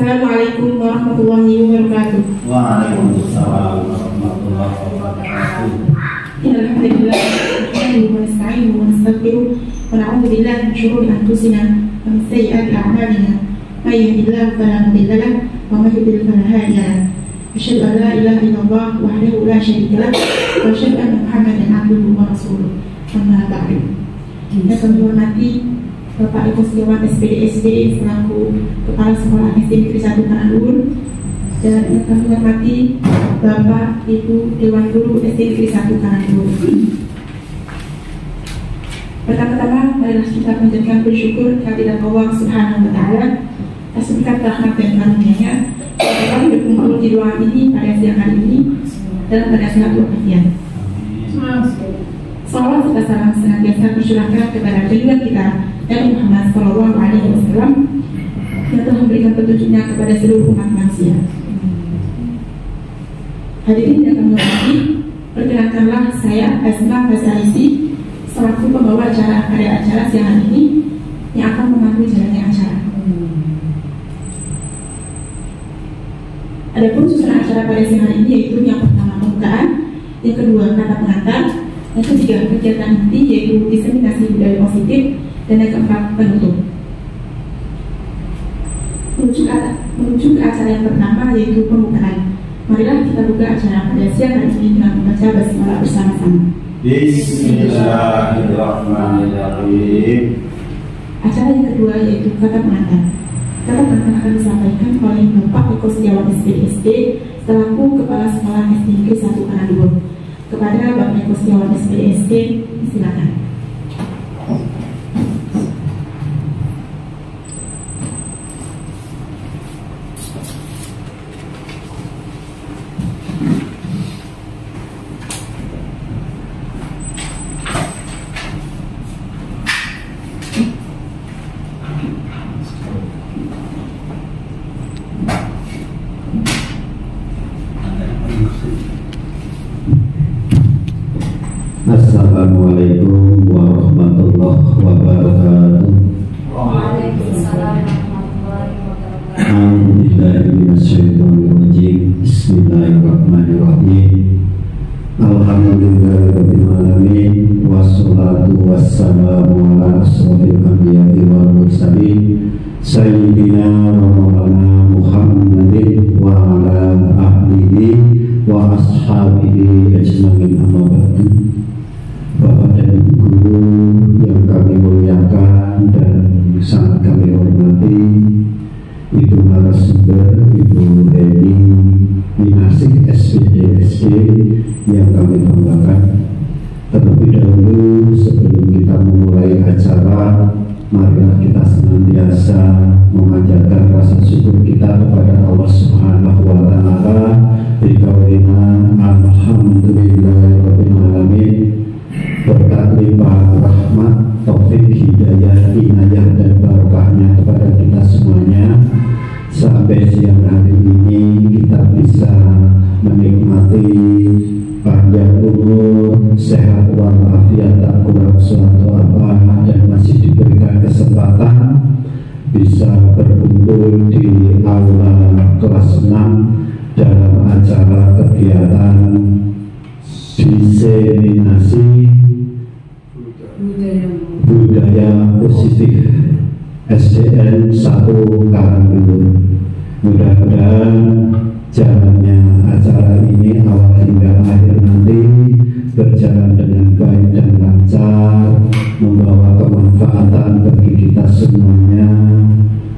Assalamualaikum warahmatullahi wabarakatuh. Waalaikumsalam warahmatullahi wabarakatuh. Alhamdulillah, nahmaduhu wa nasta'inuhu wa nastaghfiruh wa na'udzu billahi min shururi anfusina wa min sayyi'ati a'malina. May yahdihillahu fala mudilla lahu wa may yudlil fala hadiya lahu. Asyhadu an la ilaha illallah wahdahu la syarika lahu wa asyhadu anna Muhammadan abduhu wa rasuluh. Amma ba'du. Yang kami hormati Bapak Ibu Setiawan SPD selaku Kepala Sekolah SD Negeri 1 Karanduul, dan yang kami hormati Bapak Ibu Dewan Guru SD Negeri 1 Karanduul. Pertama-tama marilah kita panjatkan bersyukur kehadirat Allah Subhanahu wa Ta'ala atas berkat rahmat dan karunia-Nya yang telah berkumpul di ruangan ini pada siang hari ini dalam keadaan sehat walafiat. Salawat serta salam senantiasa tercurahkan kepada junjungan kita Nabi Muhammad SAW yang telah memberikan petunjuknya kepada seluruh umat manusia. Hadirin yang kami hormati, perkenankanlah saya Asma Fasaisi selaku pembawa acara pada acara siang hari ini yang akan memandu jalannya acara. Adapun susunan acara pada siang hari ini yaitu yang pertama pembukaan, yang kedua kata pengantar, yang ketiga kegiatan inti yaitu diseminasi budaya positif, dan yang keempat penutup. Menuju ke acara yang pertama yaitu pembukaan. Marilah kita buka acara pada siang hari ini dengan membaca basmalah bersama-sama. Bismillahirrahmanirrahim. Acara yang kedua yaitu kata pengantar. Kata pengantar akan disampaikan oleh Bapak Eko Setiawan SPD selaku Kepala Sekolah SD Negeri 1 Karanduul. Kepada Bapak Eko Setiawan SPD, silakan. Assalamualaikum warahmatullahi wabarakatuh. Waalaikumsalam warahmatullahi wabarakatuh. Alhamdulillahirrahmanirrahim. Bismillahirrahmanirrahim. Alhamdulillahirabbil alamin. Wassalatu wassalamu ala asrofil anbiya'i wal mursalin sayyidina wa maulana Muhammadin wa ala ahlihi wa ashabihi ajmain, amma ba'du. Bapak dan Ibu Guru yang kami muliakan dan sangat kami hormati, Ibu narasumber, Ibu Heni Minasih SPD yang kami banggakan. Terlebih dahulu sebelum kita memulai acara, marilah kita senantiasa memanjatkan rasa syukur kita kepada Allah Subhanahu wa Ta'ala bi qaulina alhamdulillahirabbil alamin. Berkat limpah rahmat, taufik, hidayah, inayah dan barokahnya kepada kita semuanya, sampai siang hari ini kita bisa menikmati panjang umur, sehat walafiat, tak kurang suatu apa, dan masih diberikan kesempatan bisa berkumpul di aula kelas 6 dalam acara kegiatan diseminasi budaya positif SDN 1 Karanduul. Mudah-mudahan jalannya acara ini awal hingga akhir nanti berjalan dengan baik dan lancar, membawa kemanfaatan bagi kita semuanya,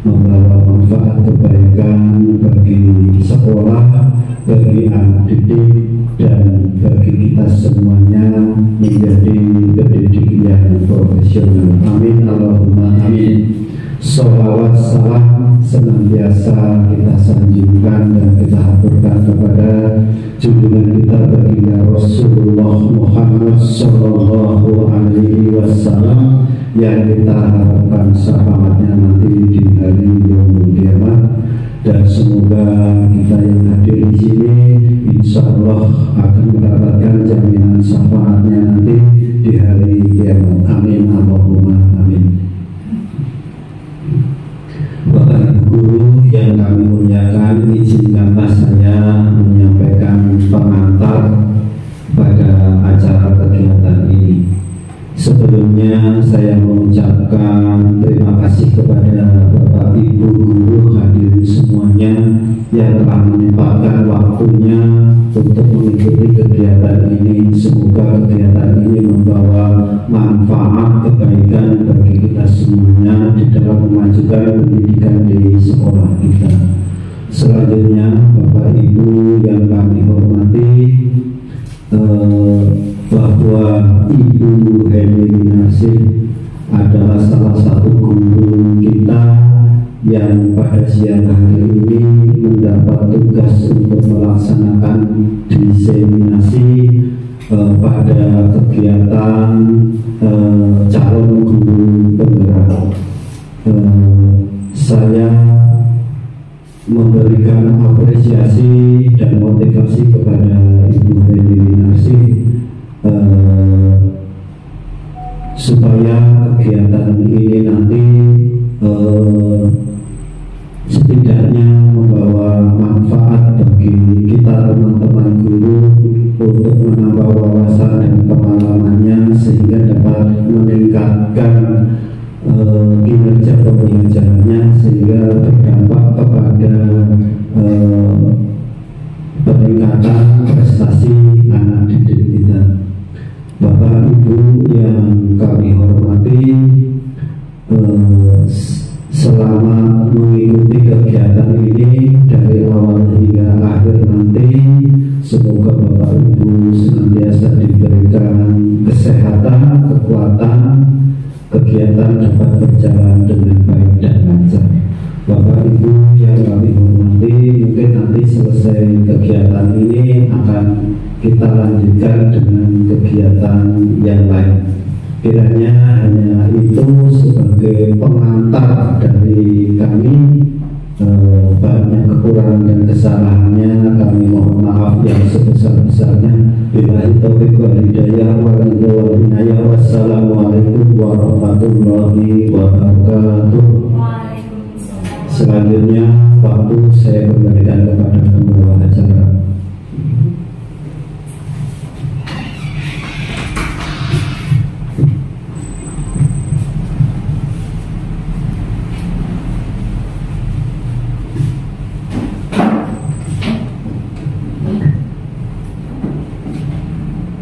membawa manfaat kebaikan bagi sekolah, bagi anak didik, dan bagi kita semuanya menjadi pendidik yang profesional. Amin Allahumma amin. Sholawat salam senantiasa kita sanjungkan dan kita haturkan kepada junjungan kita baginda Rasulullah Muhammad Sallallahu Alaihi Wasallam yang kita harapkan syafaatnya nanti di hari yaumul kiamat. Dan semoga kita yang hadir di sini insya Allah akan mendapatkan jaminan syafaatnya nanti di hari kiamat. Amin Allahumma amin. Bapak Ibu Guru yang kami Sebelumnya saya mengucapkan terima kasih kepada Bapak Ibu guru hadirin semuanya yang telah menyempatkan waktunya untuk mengikuti kegiatan ini. Semoga kegiatan ini membawa manfaat kebaikan bagi kita semuanya di dalam memajukan pendidikan di sekolah kita. Selanjutnya, Bapak Ibu yang kami hormati, bahwa Ibu Heliminasih adalah salah satu guru kita yang pada siang hari ini mendapat tugas untuk melaksanakan diseminasi pada kegiatan calon guru penggerak. Saya memberikan apresiasi dan motivasi kepada Ibu Heliminasih supaya kegiatan ini nanti setidaknya membawa manfaat bagi kita teman-teman guru untuk menambah wawasan dan pengalamannya sehingga dapat meningkatkan kinerja pembelajarannya sehingga berdampak kepada peningkatan prestasi anak didik kita. Bapak Ibu yang kami hormati, selama mengikuti kegiatan ini dari awal hingga akhir nanti, semoga Bapak Ibu senantiasa diberikan kesehatan, kekuatan, kegiatan dapat berjalan dengan baik dan lancar. Bapak Ibu yang kami hormati, mungkin nanti selesai kegiatan ini akan kita lanjutkan dengan kegiatan yang lain. Kiranya hanya itu sebagai pengantar dari kami. Banyak kekurangan dan kesalahannya kami mohon maaf yang sebesar-besarnya. Billahi taufiq wal hidayah wal inayah. Wassalamualaikum warahmatullahi wabarakatuh. Selanjutnya waktu saya kembalikan kepada pembawa acara.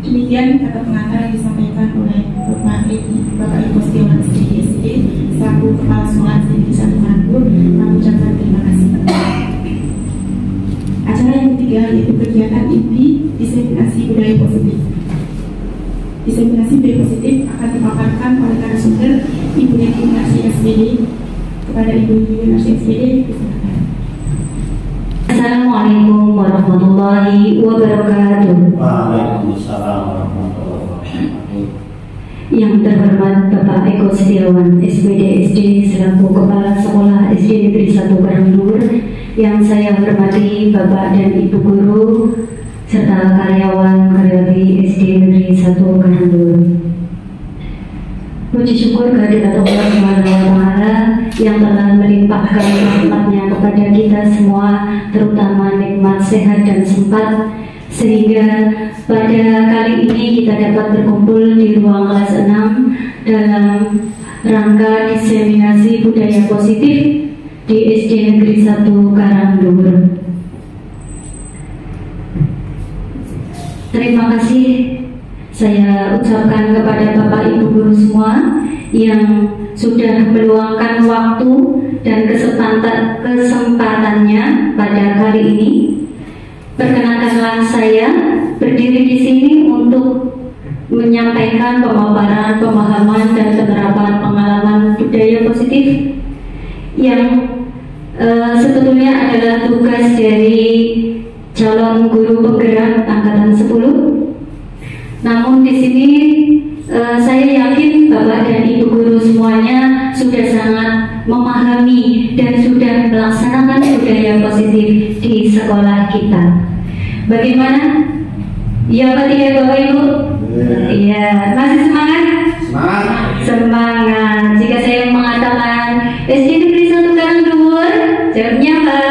Demikian kata pengantar yang disampaikan oleh Bapak Ibu Setiawan SD selaku Kepala Sekolah SD Satu Karangdur. Kami ucapkan terima kasih. Acara yang ketiga yaitu kegiatan inti diseminasi budaya positif. Diseminasi budaya positif akan dipaparkan oleh narasumber Ibu Heliminasih SPD. Kepada Ibu Heliminasih SPD, silakan. Assalamualaikum warahmatullahi wabarakatuh. Waalaikumsalam warahmatullahi wabarakatuh. Yang terhormat Bapak Eko Setiawan SPD SD selaku Kepala Sekolah SD Negeri 1 Karangdur, yang saya hormati Bapak dan Ibu guru serta karyawan-karyawati SD Negeri 1 Karangdur. Puji syukur kehadirat Allah Subhanahu wa Ta'ala yang telah melimpahkan rahmat-Nya kepada kita semua, terutama nikmat sehat dan sempat, sehingga pada kali ini kita dapat berkumpul di ruang kelas 6 dalam rangka diseminasi budaya positif di SD Negeri 1 Karangdur. Terima kasih saya ucapkan kepada Bapak Ibu guru semua yang sudah meluangkan waktu dan kesempatannya pada hari ini. Perkenankanlah saya berdiri di sini untuk menyampaikan pemaparan, pemahaman dan penerapan pengalaman budaya positif yang sebetulnya adalah tugas dari calon guru penggerak angkatan 10. Namun di sini saya yakin Bapak dan Ibu guru semuanya sudah sangat memahami dan sudah melaksanakan budaya positif di sekolah kita. Bagaimana? Ya Pak tidak Bapak Ibu? Iya, masih semangat? Semangat. Semangat. Jika saya mengatakan SD Negeri 1 Karangdur, jawabnya apa?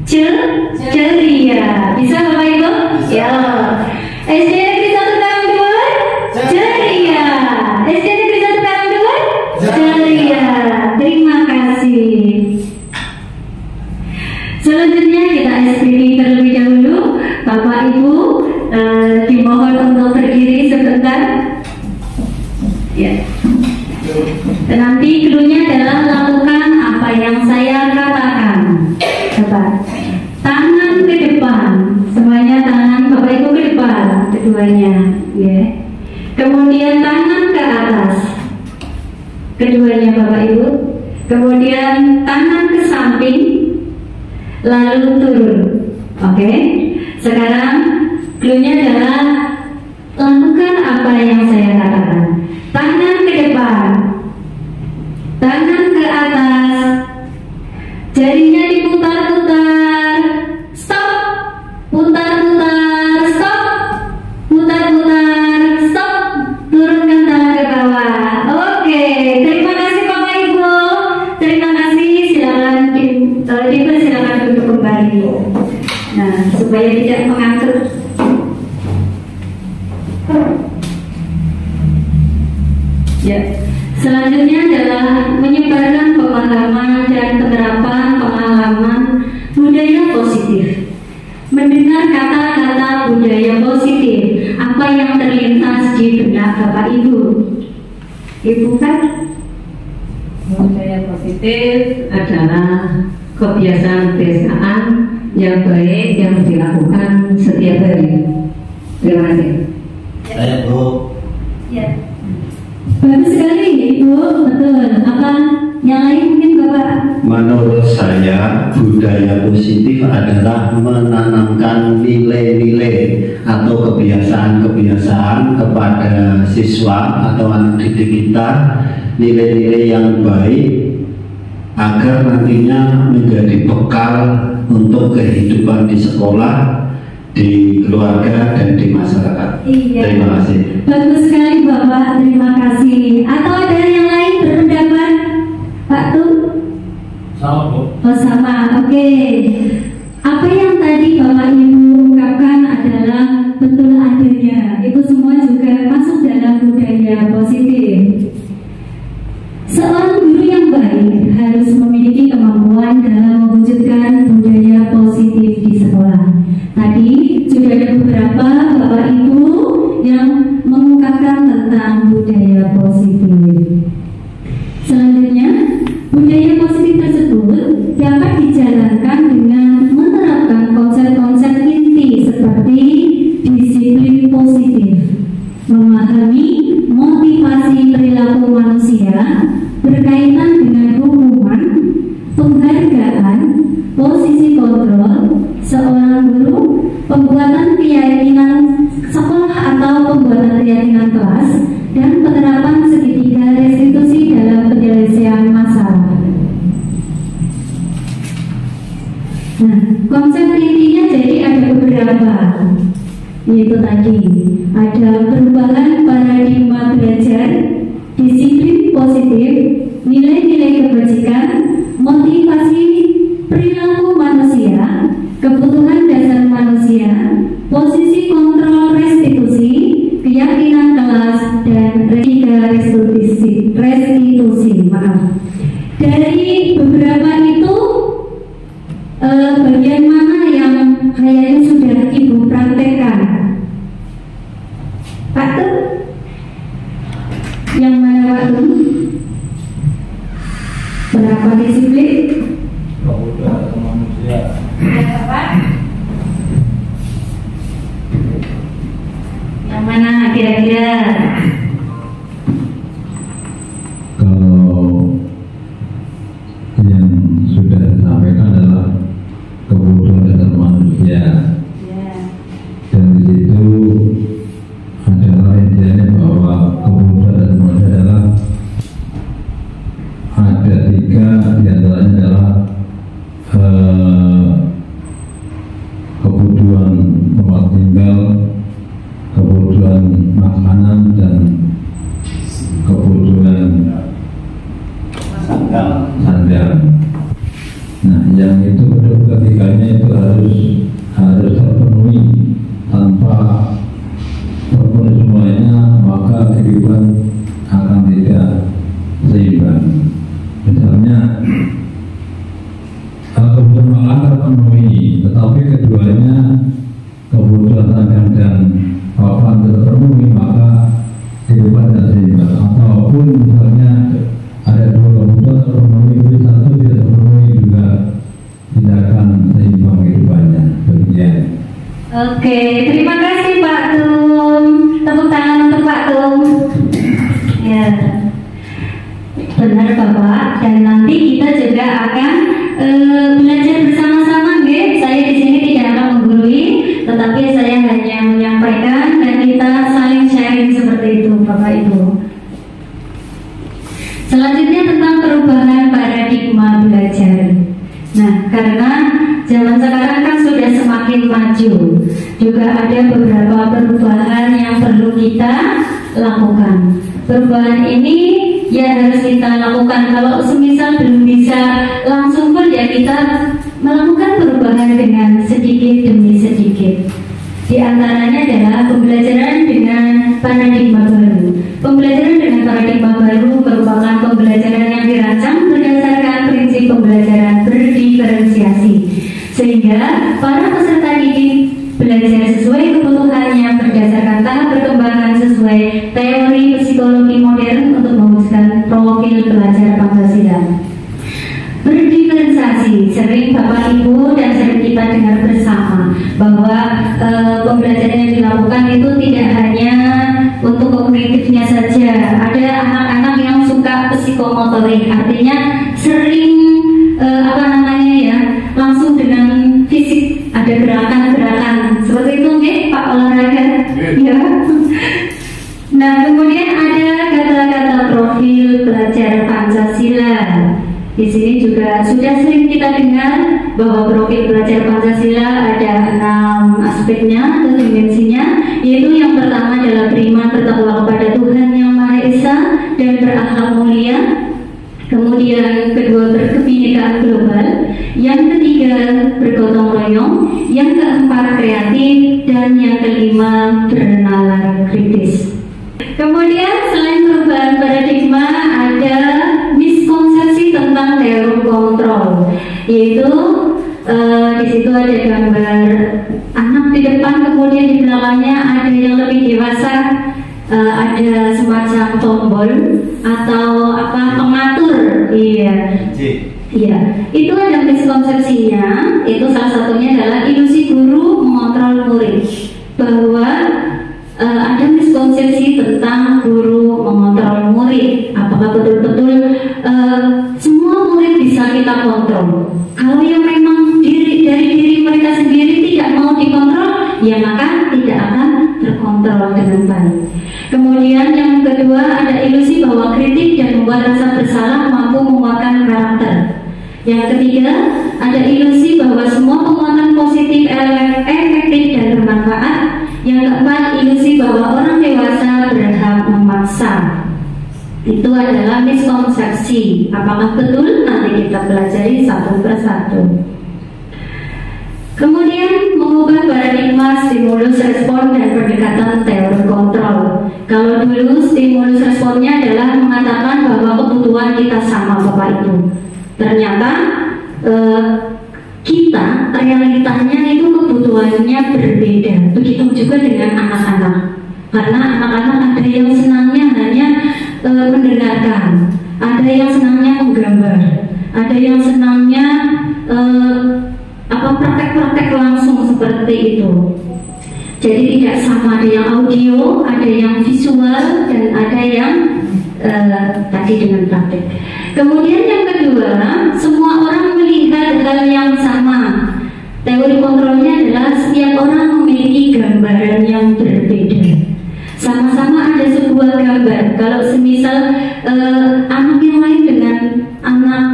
Ceria. Bisa Bapak Ibu? Ya. SD Negeri 1 Karangdur, ceria. Dimohon untuk berdiri sebentar. Ya. Nanti cluenya adalah lakukan apa yang saya katakan. Coba. Tangan ke depan. Semuanya tangan Bapak Ibu ke depan. Keduanya. Ya. Kemudian tangan ke atas. Keduanya Bapak Ibu. Kemudian tangan ke samping. Lalu turun. Oke. Sekarang cluenya adalah lakukan apa yang saya katakan. Tangan ke depan, tangan ke atas, jarinya diputar-putar, stop, putar-putar, stop, putar-putar, stop, turunkan tangan ke bawah. Oke, terima kasih Bapak Ibu, terima kasih. Silakan dipersilakan duduk kembali. Nah, supaya tidak mengantuk. Ya, selanjutnya adalah menyebarkan pemahaman dan penerapan pengalaman budaya positif. Mendengar kata-kata budaya positif, apa yang terlintas di benak Bapak Ibu? Ibu kan? Budaya positif adalah kebiasaan-kebiasaan yang baik yang dilakukan setiap hari. Terima kasih. Saya Bu. Ya. Bagus sekali Ibu, betul. Apa yang lain mungkin Bapak? Menurut saya budaya positif adalah menanamkan nilai-nilai atau kebiasaan-kebiasaan kepada siswa atau anak didik kita, nilai-nilai yang baik agar nantinya menjadi bekal untuk kehidupan di sekolah, di keluarga, dan di masyarakat. Iya. Terima kasih. Bagus sekali Bapak, terima kasih. Atau ada yang lain berpendapat? Pak tuh? Sama Bu. Oh sama, oke. Apa yang tadi Bapak Ibu ungkapkan adalah betul adanya. Itu semua juga masuk dalam budaya positif. Seorang guru yang baik harus memiliki kemampuan dalam mewujudkan budaya positif di sekolah. Tadi sudah ada beberapa Bapak Ibu yang mengungkapkan tentang budaya positif. Selanjutnya, budaya positif tersebut dapat dijalankan dengan menerapkan konsep-konsep inti seperti disiplin positif, memahami motivasi perilaku manusia berkaitan dengan hukuman, penghargaan, posisi kontrol seorang guru, pembuatan keyakinan sekolah atau pembuatan keyakinan kelas, dan penerapan segitiga restitusi dalam penyelesaian masalah. Nah, konsep intinya jadi ada beberapa, yaitu tadi ada perubahan paradigma belajar, disiplin positif, nilai-nilai kebajikan, motivasi perilaku manusia, kebutuhan dasar manusia, posisi kontrol restitusi, keyakinan kelas, dan restitusi. Maaf. Dari beberapa itu bagian mana yang kayaknya sudah Ibu praktekkan? Pak tuh? Yang mana waktu? Berapa disiplin? Kebutuhan manusia. Apa? Yang mana kira-kira? Kalau yang sudah disampaikan adalah kebutuhan dasar manusia, dan di situ adalah intinya bahwa kebutuhan dasar manusia adalah ada tiga, diantaranya adalah kebutuhan tempat tinggal, kebutuhan makanan, dan kebutuhan sandal. Nah, yang itu ketiganya itu harus terpenuhi. Tanpa terpenuhi semuanya, maka kehidupan akan tidak seimbang. Misalnya kebutuhan makanan terpenuhi, tetapi keduanya kebutuhan sandal dan kehidupan tidak seimbang, ataupun misalnya ada dua kebutuhan terpenuhi, tapi satu tidak terpenuhi juga tidak akan seimbang kehidupannya. Demikian. Oke, terima kasih Pak Tum. Tepuk tangan untuk Pak Tum. Ya, benar Bapak. Dan nanti kita juga akan belajar bersama-sama, nggih. Saya di sini tidak akan menggurui, tetapi saya hanya menyampaikan dan kita saling sharing seperti itu, Bapak Ibu. Selanjutnya tentang perubahan paradigma belajar. Nah, karena zaman sekarang kan sudah semakin maju, juga ada beberapa perubahan yang perlu kita lakukan. Perubahan ini ya harus kita lakukan. Kalau semisal belum bisa langsung pun ya kita melakukan perubahan dengan sedikit demi sedikit. Di antaranya adalah pembelajaran dengan paradigma baru. Pembelajaran dengan paradigma baru merupakan pembelajaran yang dirancang berdasarkan prinsip pembelajaran berdiferensiasi, sehingga para peserta didik belajar sesuai kebutuhannya berdasarkan tahap perkembangan sesuai teori psikologi modern untuk mewujudkan profil pelajar Pancasila. Berdiferensiasi, sering Bapak Ibu dan sering kita dengar bersama bahwa pembelajaran yang dilakukan itu tidak hanya untuk kognitifnya saja. Ada anak-anak yang suka psikomotorik, artinya sering langsung dengan fisik, ada gerakan-gerakan seperti itu, nggih, Pak, olahraga. Ya. Nah, kemudian ada kata-kata profil pelajar Pancasila. Di sini juga sudah sering kita dengar bahwa profil pelajar Pancasila ada 6 aspeknya atau dimensinya, yaitu yang pertama adalah beriman bertakwa kepada Tuhan Yang Maha Esa dan berakhlak mulia. Kemudian kedua, berkebinekaan global. Yang ketiga, bergotong royong. Yang keempat, kreatif. Dan yang kelima, bernalar kritis. Kemudian selain perubahan paradigma, ada miskonsepsi tentang teori kontrol, yaitu di situ ada gambar anak di depan, kemudian di belakangnya ada yang lebih dewasa, ada semacam tombol atau pengatur, iya, itu ada miskonsepsinya. Itu salah satunya adalah ilusi guru mengontrol murid, bahwa ada miskonsepsi tentang guru mengontrol murid. Apakah betul-betul semua murid bisa kita kontrol? Kalau yang memang dari diri mereka sendiri tidak mau dikontrol, ya maka tidak akan terkontrol dengan baik. Kemudian yang kedua, ada ilusi bahwa kritik dan membuat rasa bersalah mampu menguatkan karakter. Yang ketiga, ada ilusi bahwa semua penguatan positif efektif dan bermanfaat. Yang keempat, ilusi bahwa orang dewasa berhak memaksa. Itu adalah miskonsepsi. Apakah betul? Nanti kita pelajari satu persatu. Kemudian mengubah paradigma stimulus respon dan pendekatan teori kontrol. Kalau dulu stimulus responnya adalah mengatakan bahwa kebutuhan kita sama, Bapak Ibu. Ternyata kita realitanya itu kebutuhannya berbeda. Begitu juga dengan anak-anak. Karena anak-anak ada yang senangnya hanya mendengarkan, ada yang senangnya menggambar, ada yang senangnya praktek-praktek langsung seperti itu. Jadi tidak sama, ada yang audio, ada yang visual, dan ada yang tadi dengan praktek. Kemudian yang kedua, semua orang melihat hal yang sama. Teori kontrolnya adalah setiap orang memiliki gambaran yang berbeda. Sama-sama ada sebuah gambar. Kalau semisal anak yang lain dengan anak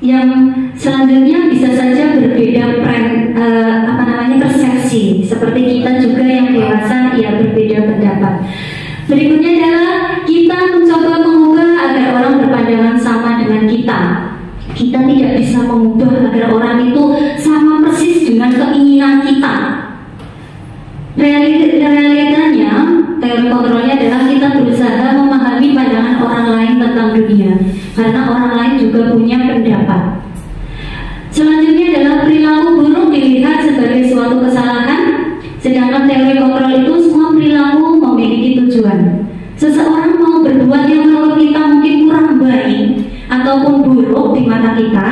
yang selanjutnya bisa saja berbeda persepsi. Seperti kita juga yang dewasa, ya berbeda pendapat. Berikutnya adalah kita mencoba mengubah agar orang berpandangan sama dengan kita. Kita tidak bisa mengubah agar orang itu sama persis dengan keinginan kita. Realitanya, teori kontrolnya adalah kita berusaha memahami pandangan orang lain tentang dunia, karena orang lain juga punya pendapat. Selanjutnya adalah perilaku buruk dilihat sebagai suatu kesalahan, sedangkan teori kontrol itu semua perilaku memiliki tujuan. Seseorang mau berbuat yang menurut kita mungkin kurang baik ataupun buruk di mata kita,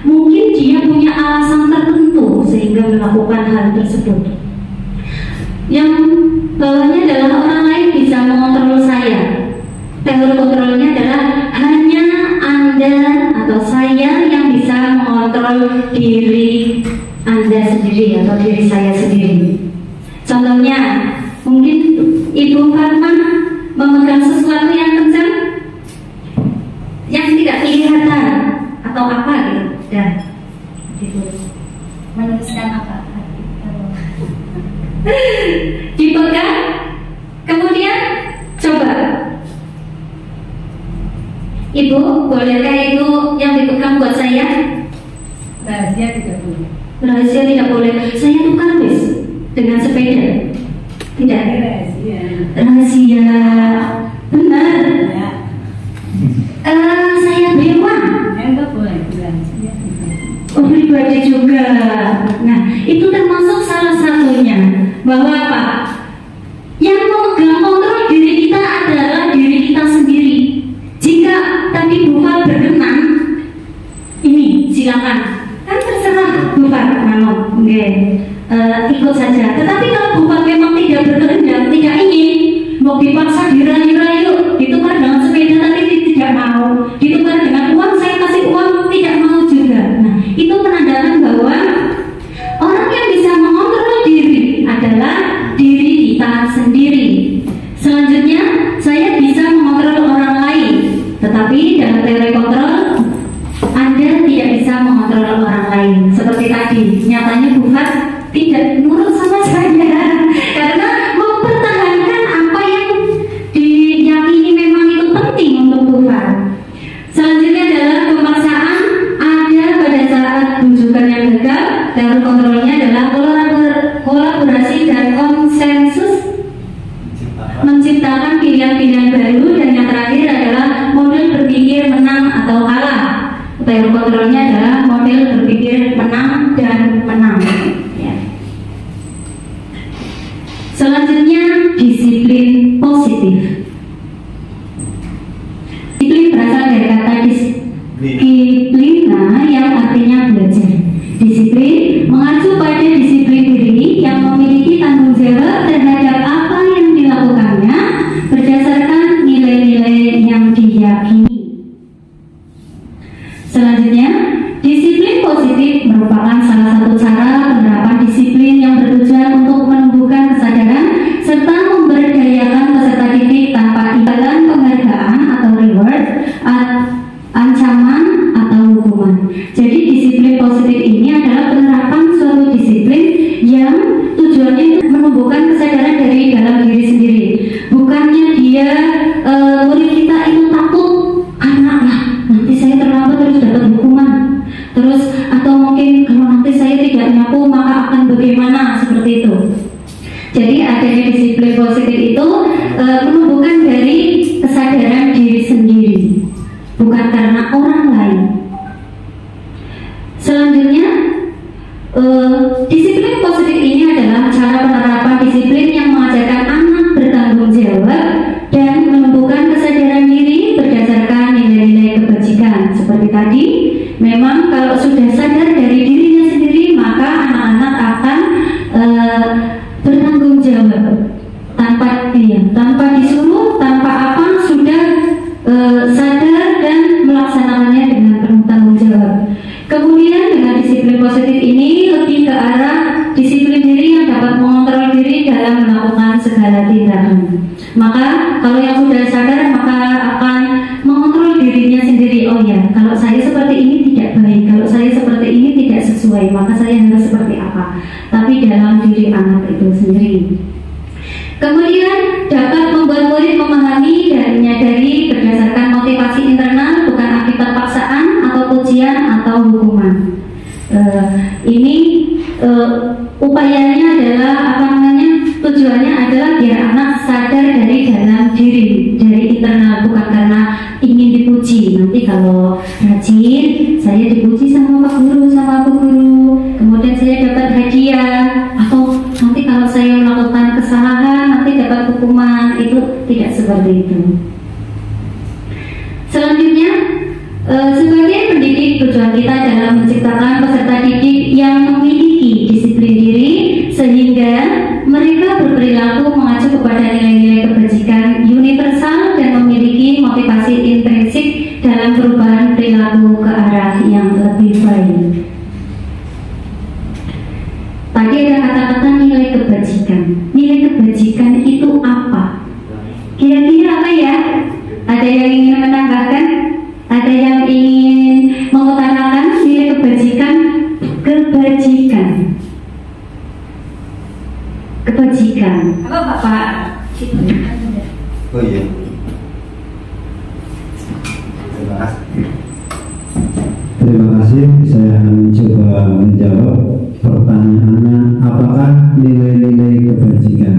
mungkin dia punya alasan tertentu sehingga melakukan hal tersebut. Yang bawahnya adalah orang lain bisa mengontrol saya. Teori kontrolnya adalah hanya Anda atau saya yang bisa mengontrol diri Anda sendiri atau diri saya sendiri. Contohnya, mungkin Ibu Fatma memegang sesuatu yang kencang, yang tidak kelihatan atau apa gitu, dan menuliskan apa? dipegang, kemudian coba Ibu, bolehkah itu yang dipegang buat saya? Rahasia tidak boleh. Rahasia tidak boleh. Saya tukar bis dengan sepeda. Tidak. Rahasia. Benar. Ya. Saya beli uang. Enggak boleh. Oh, pribadi juga. Nah, itu termasuk salah satunya. Bahwa apa? Yang memegang kontrol diri kita adalah diri kita sendiri. Jika tadi Bu Fat berkenan, ini silakan. Kan terserah Bu Fat, ikut saja. Tetapi kalau Bu Fat memang tidak berkehendak, tidak ingin, mau dipaksa dirayu-rayu, ditukar dengan sepeda tapi tidak mau, ditukar dengan uang, saya kasih uang, tidak mau juga. Nah, itu menandakan bahwa orang yang bisa mengontrol diri adalah diri kita sendiri. Selanjutnya, saya bisa mengontrol orang lain, tetapi dalam teori kontrol Anda tidak bisa mengontrol orang lain. Seperti tadi, nyatanya Bu Fat tidak nurut sama saya karena mempertahankan apa yang diyakini memang itu penting untuk Bu Fat. Selanjutnya adalah pemaksaan ada pada saat rujukan yang gagal. Teori kontrolnya adalah kolaborasi dan konsensus, menciptakan pilihan-pilihan baru, dan yang terakhir adalah model berpikir menang atau kalah. Teori kontrolnya adalah model berpikir menang dan menang. Ya. Selanjutnya disiplin positif. Disiplin berasal dari kata disiplina yang artinya belajar. Disiplin mengacu pada disiplin diri yang memiliki tanggung jawab terhadap apa yang dilakukannya berdasarkan nilai-nilai yang diyakini. Selanjutnya, disiplin positif merupakan salah satu cara penerapan disiplin yang bertujuan untuk menumbuhkan kesadaran serta memberdayakan peserta didik tanpa imbalan penghargaan atau reward, ancaman atau hukuman. Jadi disiplin positif ini adalah penerapan suatu disiplin yang tujuannya untuk menumbuhkan kesadaran dari dalam diri sendiri. Bukannya dia murid kita itu takut karena nanti saya terlambat terus dapat hukuman, terus atau mungkin kalau nanti saya tidak nyapu maka akan bagaimana, seperti itu. Jadi adanya disiplin positif itu menumbuhkan dari kesadaran diri sendiri, bukan karena orang lain. Selanjutnya, disiplin positif ini adalah cara penerapan disiplin yang mengajarkan anak bertanggung jawab dan menumbuhkan kesadaran diri berdasarkan nilai-nilai kebajikan. Seperti tadi, memang kalau sudah sadar dari dirinya sendiri, maka anak-anak akan bertanggung jawab tanpa disuruh, tanpa apa, sudah sadar dan melaksanakannya dengan penuh tanggung jawab. Kemudian dengan disiplin positif ini lebih ke arah disiplin diri yang dapat mengontrol diri dalam melakukan segala tindakan. Maka kalau yang sudah sadar maka akan mengontrol dirinya sendiri. Oh ya, kalau saya seperti ini tidak baik, kalau saya seperti ini tidak sesuai, maka saya harus seperti apa. Tapi dalam diri anak itu sendiri. Kemudian dapat membuat murid memahami dan menyadari berdasarkan motivasi internal, bukan akibat paksaan atau pujian atau hukuman. Ini upayanya adalah tujuannya adalah biar anak sadar dari dalam diri, dari internal, bukan karena ingin dipuji. Nanti kalau rajin, saya dipuji sama Pak Guru, sama Bu Guru, kemudian saya dapat hadiah, atau nanti kalau saya melakukan kesalahan nanti dapat hukuman. Itu tidak seperti seperti itu. Selanjutnya, sebagai pendidik, tujuan kita adalah menciptakan peserta didik yang memiliki disiplin diri sehingga mereka berperilaku mengacu kepada nilai-nilai kebajikan universal dan memiliki motivasi intrinsik dalam perubahan perilaku ke arah yang lebih baik. Tadi ada kata-kata nilai kebajikan. Nilai kebajikan itu apa? Kira-kira apa ya? Ada yang ingin menambahkan? Ada yang ingin mengutarakan nilai kebajikan? Kebajikan. Apa Bapak? Oh iya. Terima kasih. Terima kasih. Saya mencoba menjawab pertanyaannya, apakah nilai-nilai kebajikan?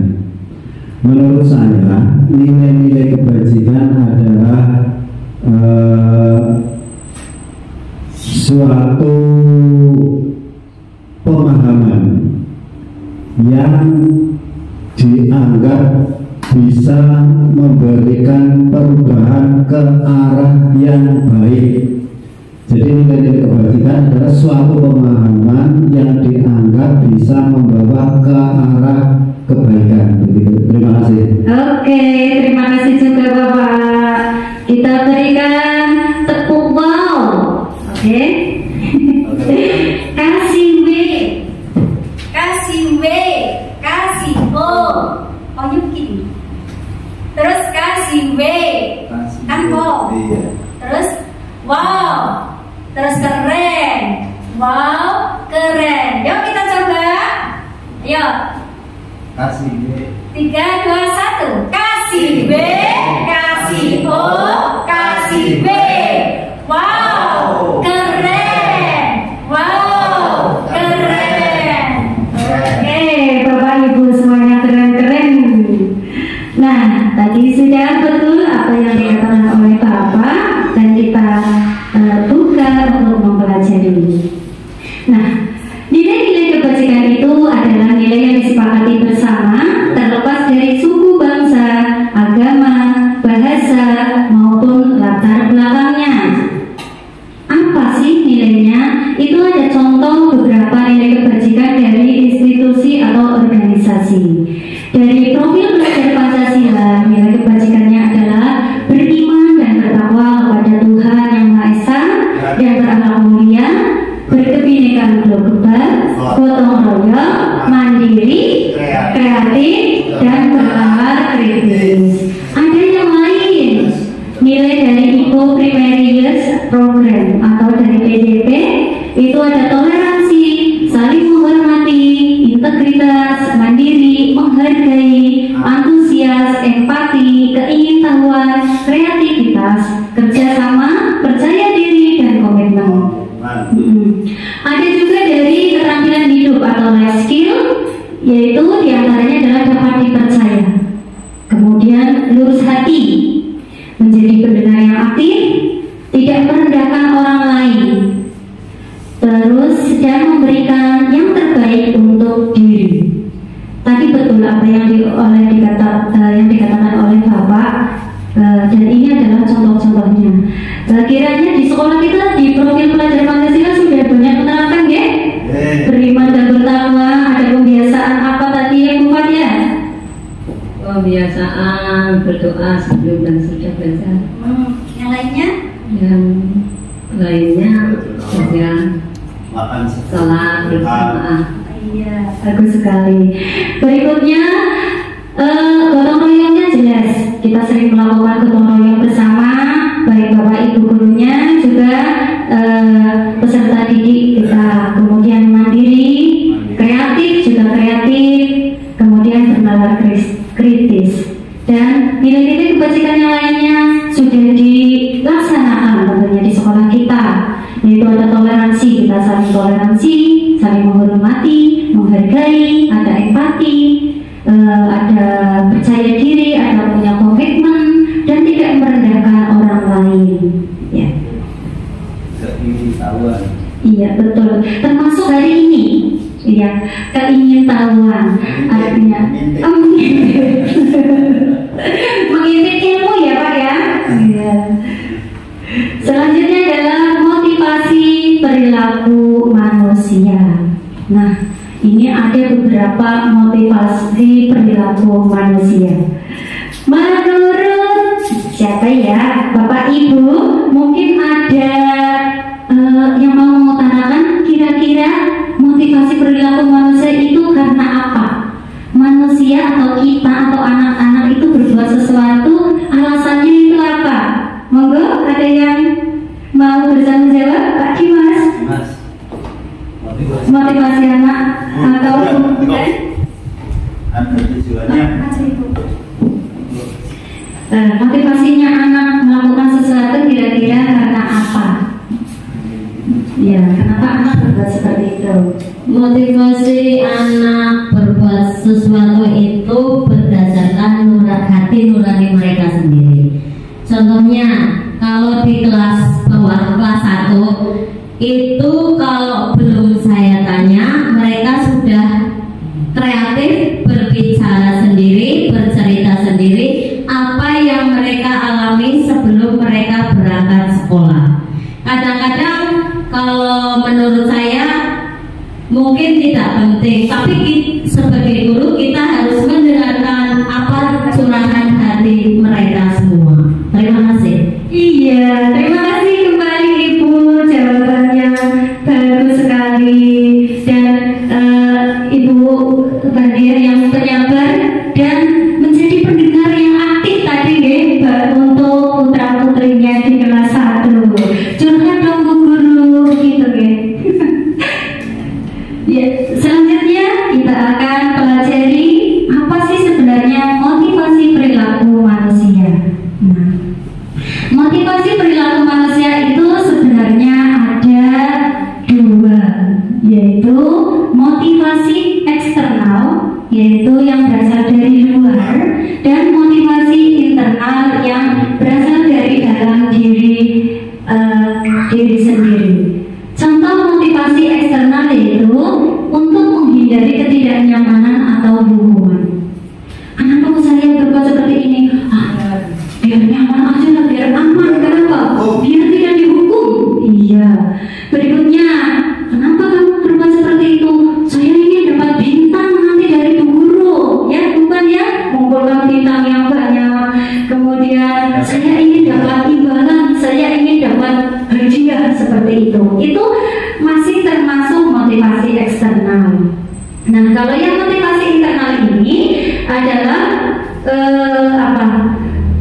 Menurut saya, nilai-nilai kebajikan adalah suatu pemahaman yang dianggap bisa memberikan perubahan ke arah yang baik. Jadi nilai-nilai kebajikan adalah suatu pemahaman yang dianggap bisa membawa ke arah kebaikan. Begitu. Terima kasih. Oke, terima kasih juga Bapak. Kita berikan tepuk wow. Oke. Kasih W, kasih W, kasih O. Oh Yuki. Terus kasih W, kan O. Terus wow. Terus keren. Wow, keren. Yuk kita coba. Ayo. Kasih B. 3, 2, 1. Kasih B, kasih O, kasih B. Wow, keren. Wow, keren. Oke, Bapak Ibu semuanya keren-keren. Nah, tadi sudah betul apa yang dikatakan oleh Bapak dan kita buka untuk mempelajari. Nah, nilai-nilai kebajikan itu adalah nilai yang disepakati bersama, terlepas dari suku, bangsa, agama, bahasa, maupun latar belakangnya. Apa sih nilainya? Itu ada contoh beberapa nilai kebajikan dari institusi atau organisasi. Dari profil belajar Pancasila, nilai kebajikannya adalah beriman dan bertakwa kepada Tuhan Yang Maha Esa dan berakhlak mulia, berkebinekaan global, gotong royong, mandiri, kreatif, dan berakhlak kritis. Ada yang lain, nilai dari Ipo Primary Years Program atau dari PDP, itu ada toleransi, saling menghormati, integritas, mandiri, menghargai, antusias, empati, keingintahuan, kreativitas, kerjasama, percaya diri, dan komitmen. Ada juga dari keterampilan hidup atau life skill, yaitu diantaranya adalah dapat dipercaya, kemudian lurus hati, menjadi pendengar yang aktif, tidak merendahkan orang lain, terus dan memberikan yang terbaik untuk diri. Tadi betul apa yang dikatakan oleh Bapak, dan ini adalah contoh-contohnya. Kiranya di sekolah kita di profil pelajar Pancasila sudah banyak menerapkan ya? Beriman dan bertakwa. Ada pembiasaan apa tadi yang buat ya? Pembiasaan berdoa sebelum dan sesudah belajar. Yang lainnya? Yang lainnya ya salat berjamaah. Iya, bagus sekali. Berikutnya gotong royongnya jelas. Kita sering melakukan gotong royong bersama, baik Bapak Ibu gurunya juga peserta didik kita. Kemudian mandiri, kreatif juga kreatif, kemudian bernalar kritis. Dan nilai-nilai kebajikan yang lainnya sudah dilaksanakan tentunya di sekolah kita, yaitu ada toleransi, kita saling toleransi, saling menghormati, menghargai, ada empati, ada percaya diri, ada punya komitmen, dan tidak merendahkan orang lain. Ya. Keingintahuan. Iya betul. Termasuk hari ini, ya keingintahuan artinya mengintip motivasi perilaku manusia. Menurut siapa ya, Bapak Ibu, mungkin ada yang mau mengutarakan kira-kira motivasi perilaku manusia itu karena apa? Manusia atau kita atau anak-anak itu berbuat sesuatu, alasannya itu apa? Monggo, ada yang mau bersama jawab, Pak Dimas? Motivasi anak atau motivasinya anak melakukan sesuatu kira-kira karena apa? Ya, kenapa anak berbuat seperti itu? Motivasi anak berbuat sesuatu itu berdasarkan hati nurani mereka sendiri. Contohnya, kalau di kelas bawah, kelas 1 itu kalau belum saya tanya, mereka sudah kreatif, berbicara sendiri, bercerita sendiri apa yang mereka alami sebelum mereka berangkat sekolah. Kadang-kadang kalau menurut saya mungkin tidak penting, tapi sebagai guru kita harus mendengarkan apa curahan hati mereka semua. Terima kasih. Iya, terima kasih kembali Ibu, jawabannya bagus sekali. Dan Ibu bagian yang penyabar dan menjadi pendengar yang aktif tadi ya, untuk putra putrinya di kelas 1. Curhat dong Bu Guru, gitu ya. Ya, selanjutnya kita akan pelajari apa sih sebenarnya motivasi perilaku manusia. Nah, motivasi perilaku manusia itu sebenarnya ada 2, yaitu motivasi eksternal, yaitu yang berasal dari luar, dan motivasi internal yang berasal dari dalam diri sendiri. Contoh motivasi eksternal yaitu untuk menghindari ketidaknyamanan atau hukuman. Anakku saya berbuat seperti ini, biar nyaman aja lah, biar aman. Kenapa? Biar tidak dihukum. Iya. Berikutnya, kenapa kamu berbuat seperti itu? Saya ingin dapat bintang nanti dari Bu Guru, ya bukan ya? Mengumpulkan bintang yang banyak. Kemudian saya ingin dapat imbalan, saya ingin dapat hadiah seperti itu. Itu masih termasuk motivasi eksternal. Nah, kalau yang motivasi internal ini adalah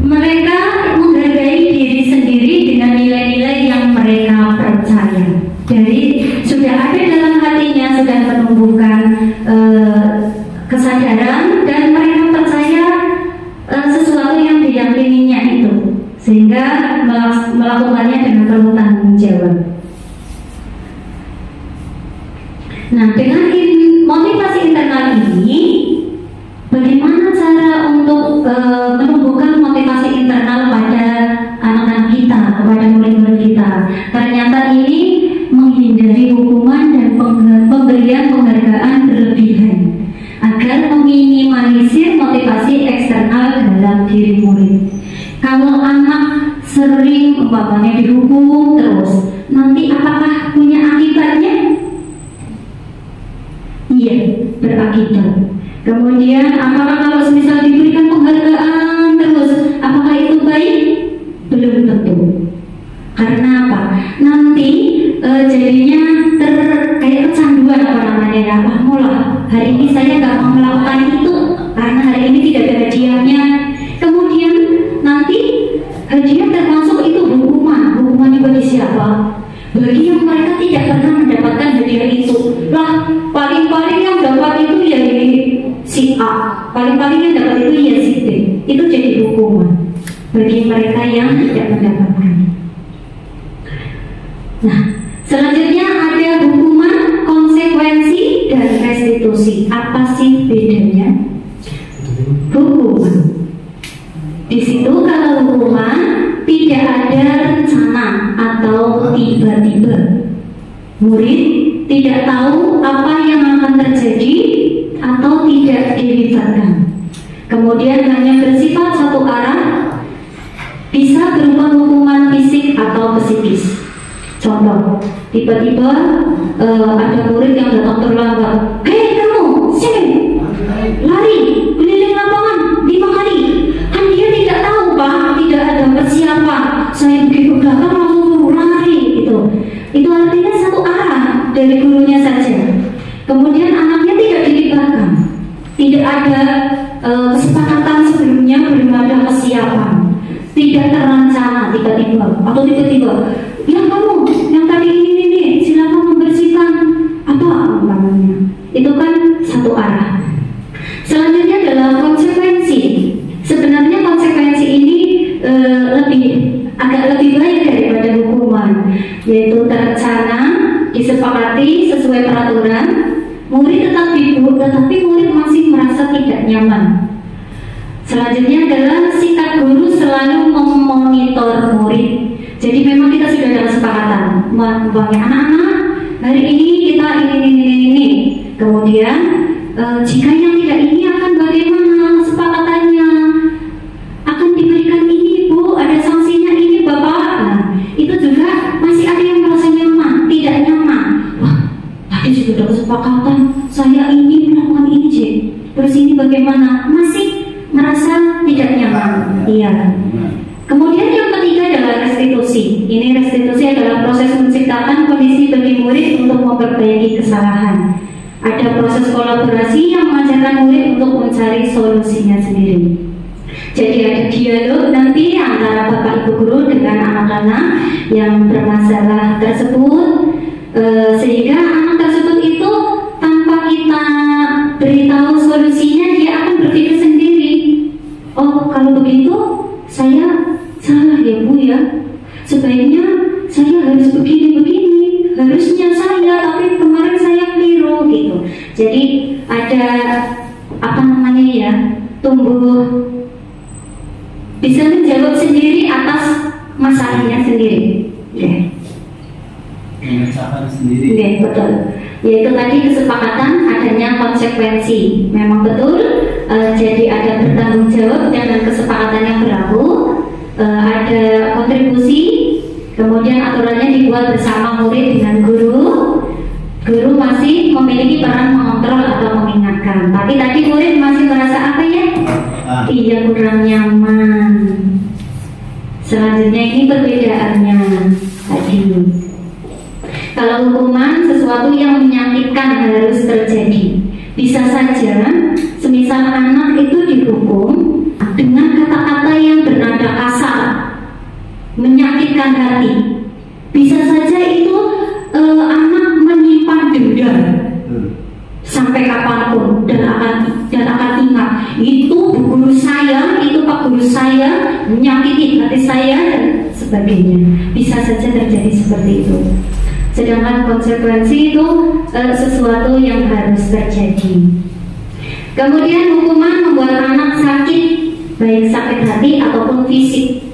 mereka menghargai diri sendiri dengan nilai-nilai yang mereka percaya. Jadi sudah ada dalam hatinya, sudah menumbuhkan kesadaran dan mereka percaya sesuatu yang diyakininya itu, sehingga melakukannya dengan penuh tanggung jawab. Nah, dengan motivasi internal ini, bagaimana cara untuk menumbuhkan motivasi internal pada anak-anak kita, kepada murid-murid kita? Ternyata ini menghindari hukuman dan pemberian penghargaan berlebihan agar meminimalisir motivasi eksternal dalam diri murid. Kalau anak sering umpamanya dihukum terus, nanti apakah punya akibatnya? Iya, berakibat. Kemudian apakah kalau misal diberikan penghargaan terus, apakah itu baik? Belum tentu. Karena apa? Nanti jadinya kayak kecanduan ya. Wah, mulai hari ini saya nggak mau melakukan itu karena hari ini tidak ada hadiahnya. Kemudian nanti hadiah termasuk itu hukuman. Hukumannya bagi siapa? Bagi yang mereka tidak pernah mendapatkan hadiah itu. Lah, paling-paling yang dapat itu ya si A, paling-paling yang dapat itu ya si B. Itu jadi hukuman bagi mereka yang tidak mendapatkan. Nah, selanjutnya ada hukuman, konsekuensi, dan restitusi. Apa sih bedanya? Hukuman, di situ kalau hukuman tidak ada rencana atau tiba-tiba. Murid tidak tahu apa yang akan terjadi atau tidak dilibatkan. Kemudian hanya bersifat satu arah, bisa berupa hukuman fisik atau psikis. Contoh, tiba-tiba ada murid yang datang terlambat. Hei kamu, sini, atau tiba-tiba, ya kamu yang tadi ini silakan membersihkan apa namanya. Itu kan satu arah. Selanjutnya adalah konsekuensi. Sebenarnya konsekuensi ini agak lebih baik daripada hukuman, yaitu terencana, disepakati sesuai peraturan, murid tetap diburu, tetapi murid masih merasa tidak nyaman. Selanjutnya adalah sikap guru selalu memonitor murid. Jadi memang kita sudah ada kesepakatan, anak-anak hari ini kita ini. Kemudian jika yang tidak ini akan bagaimana kesepakatannya? Akan diberikan ini Bu, ada sanksinya ini Bapak. Nah, itu juga masih ada yang merasa nyaman, tidak nyaman. Wah, tadi sudah ada kesepakatan, saya ini melakukan ini Cik. Terus ini bagaimana? Masih merasa tidak nyaman. Iya. Kemudian yang ketiga adalah restitusi. Ini restitusi adalah proses menciptakan kondisi bagi murid untuk memperbaiki kesalahan. Ada proses kolaborasi yang mengajarkan murid untuk mencari solusinya sendiri. Jadi ada dialog nanti antara Bapak Ibu guru dengan anak-anak yang bermasalah tersebut, sehingga anak tersebut itu tanpa kita beritahu solusinya dia akan berpikir sendiri. Oh, kalau begitu saya salah ya Bu ya. Sebaiknya saya harus begini-begini. Harusnya saya, tapi kemarin saya keliru gitu. Jadi ada tumbuh bisa menjawab sendiri atas masalahnya sendiri. Mengesahkan sendiri. Betul. Yaitu tadi kesepakatan adanya konsekuensi. Memang betul. Jadi ada bertanggung jawab dengan kesepakatan yang berlaku. Ada kontribusi. Kemudian aturannya dibuat bersama murid dengan guru. Guru masih memiliki peran mengontrol atau mengingatkan. Tapi tadi murid masih merasa apa ya? Iya, kurang nyaman. Selanjutnya ini perbedaannya tadi. Kalau hukuman sesuatu yang menyakitkan harus terjadi. Bisa saja, semisal anak itu dihukum dengan kata-kata yang bernada kasar, menyakitkan hati. Bisa saja itu anak menyimpan dendam sampai kapanpun dan akan ingat itu bu guru saya, itu pak guru saya menyakiti hati saya dan sebagainya. Bisa saja terjadi seperti itu. Sedangkan konsekuensi itu sesuatu yang harus terjadi. Kemudian hukuman membuat anak sakit, baik sakit hati ataupun fisik.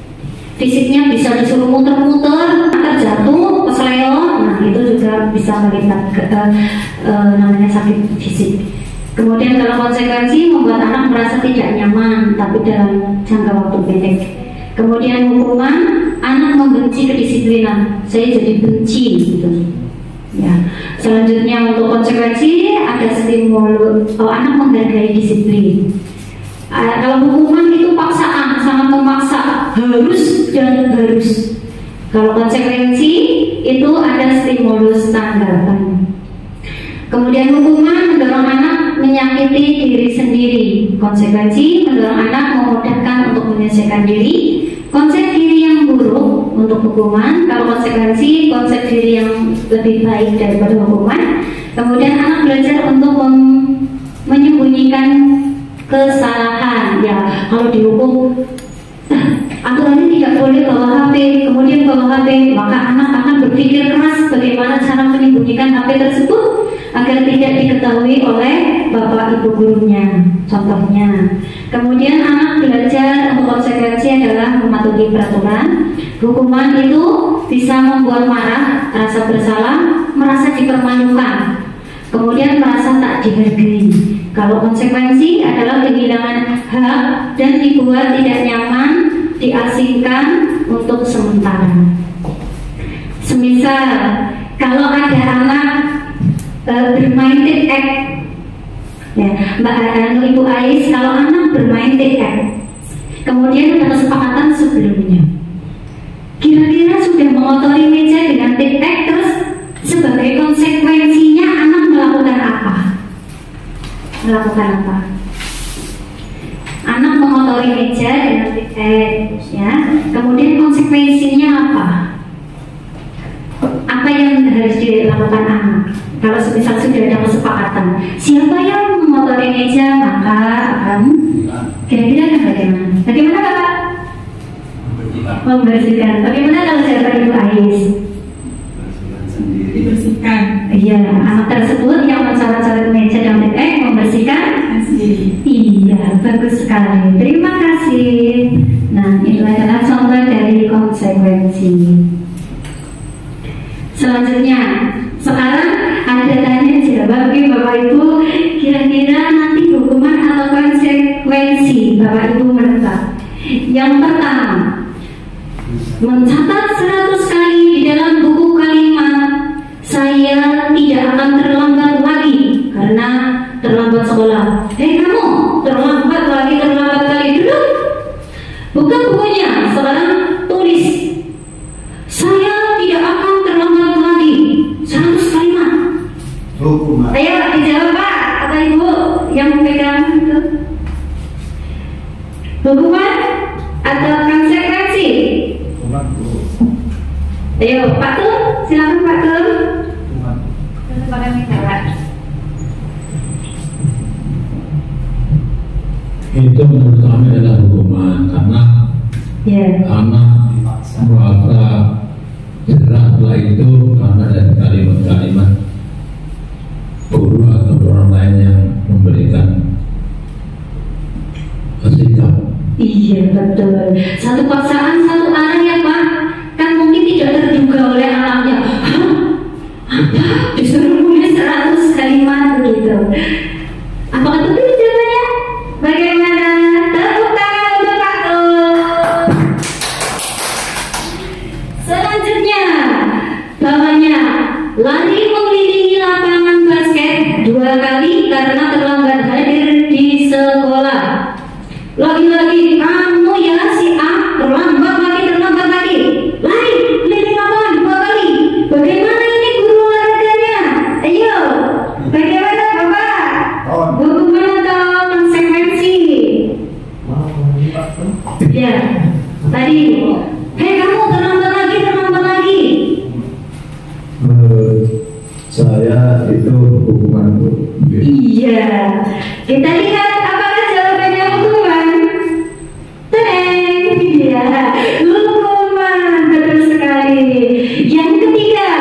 Fisiknya bisa disuruh muter-muter, terjatuh, kesleo, nah itu juga bisa melibatkan namanya sakit fisik. Kemudian kalau konsekuensi membuat anak merasa tidak nyaman, tapi dalam jangka waktu pendek. Kemudian hukuman, anak membenci kedisiplinan, saya jadi benci gitu. Ya. Selanjutnya untuk konsekuensi ada stimulus, anak menghargai disiplin. Kalau hukuman itu paksaan, sangat memaksa, harus dan harus. Kalau konsekuensi itu ada stimulus tanggapan. Kemudian hukuman mendorong anak menyakiti diri sendiri. Konsekuensi mendorong anak memudahkan untuk menyelesaikan diri. Konsep diri yang buruk untuk hukuman. Kalau konsekuensi, konsep diri yang lebih baik daripada hukuman. Kemudian anak belajar untuk menyembunyikan kesalahan. Ya, kalau dihukum aturannya tidak boleh bawa HP, kemudian bawa HP, maka anak akan berpikir keras bagaimana cara menyembunyikan HP tersebut agar tidak diketahui oleh bapak ibu gurunya. Contohnya, kemudian anak belajar untuk konsekuensi adalah mematuhi peraturan. Hukuman itu bisa membuat marah, rasa bersalah, merasa dipermalukan, kemudian merasa tak dihargai. Kalau konsekuensi adalah kehilangan hak dan dibuat tidak nyaman, diasingkan untuk sementara. Semisal kalau ada anak bermain TikTok, ya, Ibu Ais, kalau anak bermain TikTok, kemudian ada kesepakatan sebelumnya, kira-kira sudah mengotori meja dengan TikTok, terus sebagai konsekuensinya anak melakukan apa? Melakukan apa? Anak mengotori meja dengan TikTok, ya. Kemudian konsekuensinya apa? Apa yang harus dilakukan anak? Kalau misal sudah ada kesepakatan, siapa yang memotori meja maka akan kira-kira akan bagaimana? Bagaimana Bapak? Membersihkan. Bagaimana kalau siapa Ibu Ais? Dibersihkan Iya, anak tersebut yang mencoret-coret meja dan membersihkan sendiri. Iya, bagus sekali. Terima kasih. Nah, ini adalah contoh dari konsekuensi. Selanjutnya, sekarang ada tanya jawab Bapak Ibu, kira-kira nanti hukuman atau konsekuensi Bapak Ibu menetap. Yang pertama, mencatat 100 kali di dalam buku kalimat saya tidak akan terlambat lagi karena terlambat sekolah. Kamu terlambat kali dulu. Buka bukunya, sekarang tulis saya tidak akan terlambat lagi 100 kalimat. Hukuman. Ayo dijawab Pak atau Ibu yang pegang itu. Hukuman atau konsekuensi? Hukuman Bu. Ayo Pak Tul, silakan Pak Tul. Hukuman. Terus pakai minyak. Itu menurut kami adalah hukuman karena anak merasa jerah setelah itu karena dari kalimat-kalimat guru atau orang lain yang memberikan sikap. Iya betul. Satu paksaan, satu arah ya Pak. Kan mungkin tidak terduga oleh anaknya. Apa? Disuruh nulis 100 kalimat begitu. Apakah betul jawabannya? Bagaimana? Tepuk tangan untuk Pak Tul. Selanjutnya, bawahnya lari mengelilingi lapangan basket 2 kali karena terlambat hadir di sekolah. Lagi-lagi kamu ya si A terlambat lagi. Lari keliling lapangan 2 kali. Bagaimana ini guru olahraganya? Ayo, bagaimana Bapak? Hukuman atau konsekuensi? Ya, tadi. Hei kamu terlambat lagi. Saya itu hukuman Bu. Iya. Kita lihat apakah jawabannya hukuman. Teng. Iya. Hukuman. Betul sekali. Yang ketiga,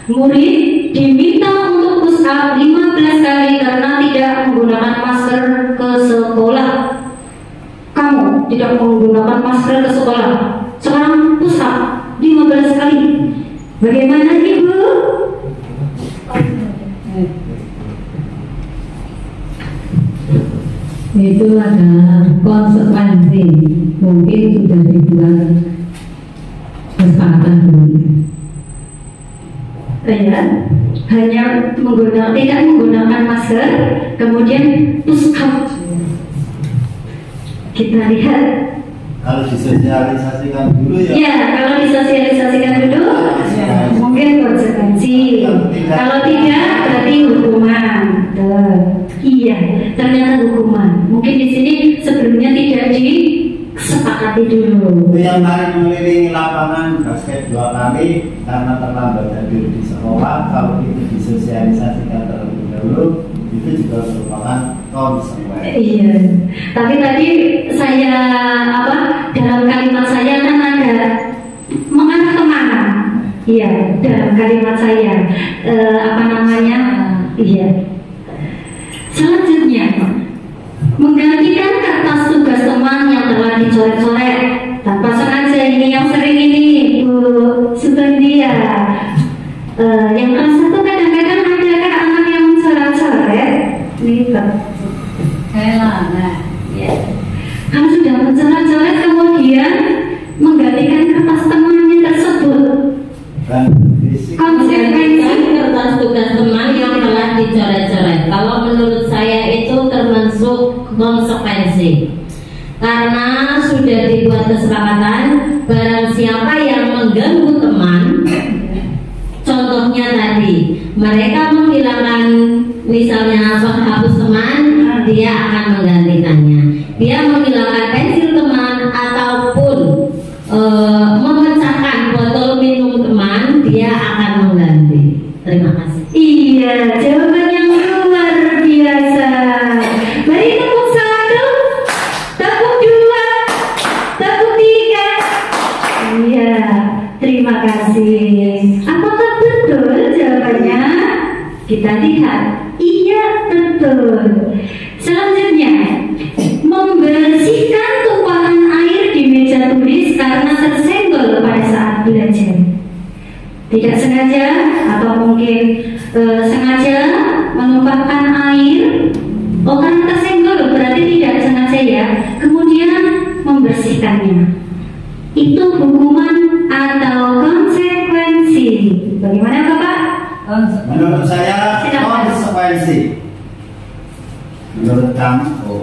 murid diminta untuk push up 15 kali karena tidak menggunakan masker ke sekolah. Kamu tidak menggunakan masker ke sekolah. Sekarang push up 15 kali. Bagaimana Ibu? Itu adalah konsekuensi. Mungkin sudah dibuat kesepakatan dulu. Ya, hanya tidak menggunakan masker, kemudian push up. Kita lihat. Kalau disosialisasikan dulu ya. Ya, kalau disosialisasikan dulu, mungkin konsekuensi. Kalau tidak, berarti hukuman. Iya, ternyata hukuman. Mungkin di sini sebelumnya tidak disepakati dulu. Itu yang tadi mengelilingi lapangan basket 2 kali karena terlambat hadir di sekolah. Kalau itu disosialisasikan terlebih dahulu, itu juga merupakan konsekuensi. Iya. Tapi tadi saya dalam kalimat saya kan ada mengarah kemana? Iya, dalam kalimat saya iya. Selanjutnya, menggantikan kertas tugas teman yang telah dicoret-coret tanpa sengaja. Ini yang sering ini Bu Subandia. Yang kelas 1 kadang-kadang ada anak yang mencoret-coret. Ya. Kamu sudah mencoret-coret kemudian menggantikan kertas temannya tersebut. Dan Konsekuensi kertas tugas teman yang telah dicoret-coret. Kalau menurut saya itu termasuk konsekuensi. Karena sudah dibuat kesepakatan, barang siapa yang mengganggu teman, contohnya tadi, mereka menghilangkan misalnya penghapus teman, dia akan menggantikannya. Dia menghilangkan pensil teman ataupun Terima kasih. Apakah betul jawabannya? Kita lihat. Iya, betul. Selanjutnya, membersihkan tumpahan air di meja tulis karena tersenggol pada saat belajar. Tidak sengaja atau mungkin sengaja menumpahkan air. Oh, karena tersenggol berarti tidak sengaja ya. Kemudian membersihkannya. Itu hukuman atau konsekuensi. Bagaimana Bapak? Menurut saya konsekuensi. Menurut kamu?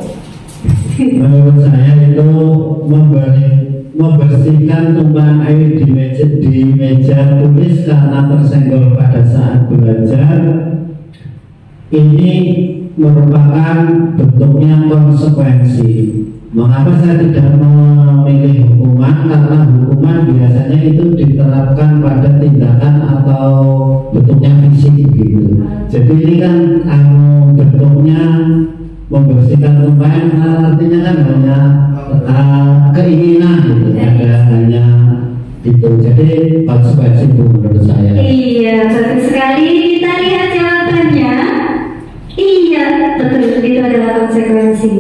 Menurut saya itu membersihkan tumpahan air di meja tulis karena tersenggol pada saat belajar. Ini merupakan bentuknya konsekuensi. Mengapa saya tidak memilih hukuman? Karena hukuman biasanya itu diterapkan pada tindakan atau bentuknya fisik begitu. Jadi ini kan bentuknya membersihkan tumpahan, artinya kan hanya keinginan gitu, hanya itu. Jadi konsekuensi itu menurut saya. Iya, bagus sekali. Kita lihat jawabannya. Iya, betul, itu adalah konsekuensi.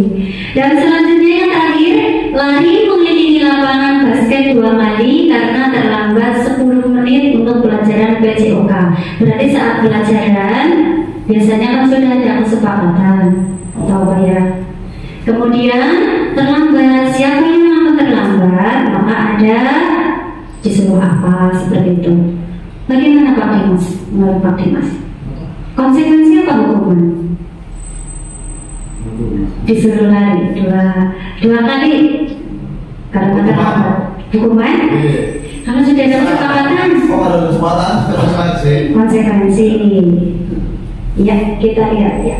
Dan selanjutnya yang terakhir, lari mengelilingi lapangan basket 2 kali karena terlambat 10 menit untuk pelajaran PJOK. Berarti saat pelajaran biasanya kan sudah ada kesepakatan atau apa ya. Kemudian terlambat, siapa yang memang terlambat maka ada disuruh apa seperti itu. Bagaimana Pak Dimas? Menurut Pak Dimas, konsekuensi apa hukuman? Disuruh lari dua kali karena terlambat. Hukuman? Kalau sudah ada kesepakatan, konsekuensi. Ya, kita lihat ya.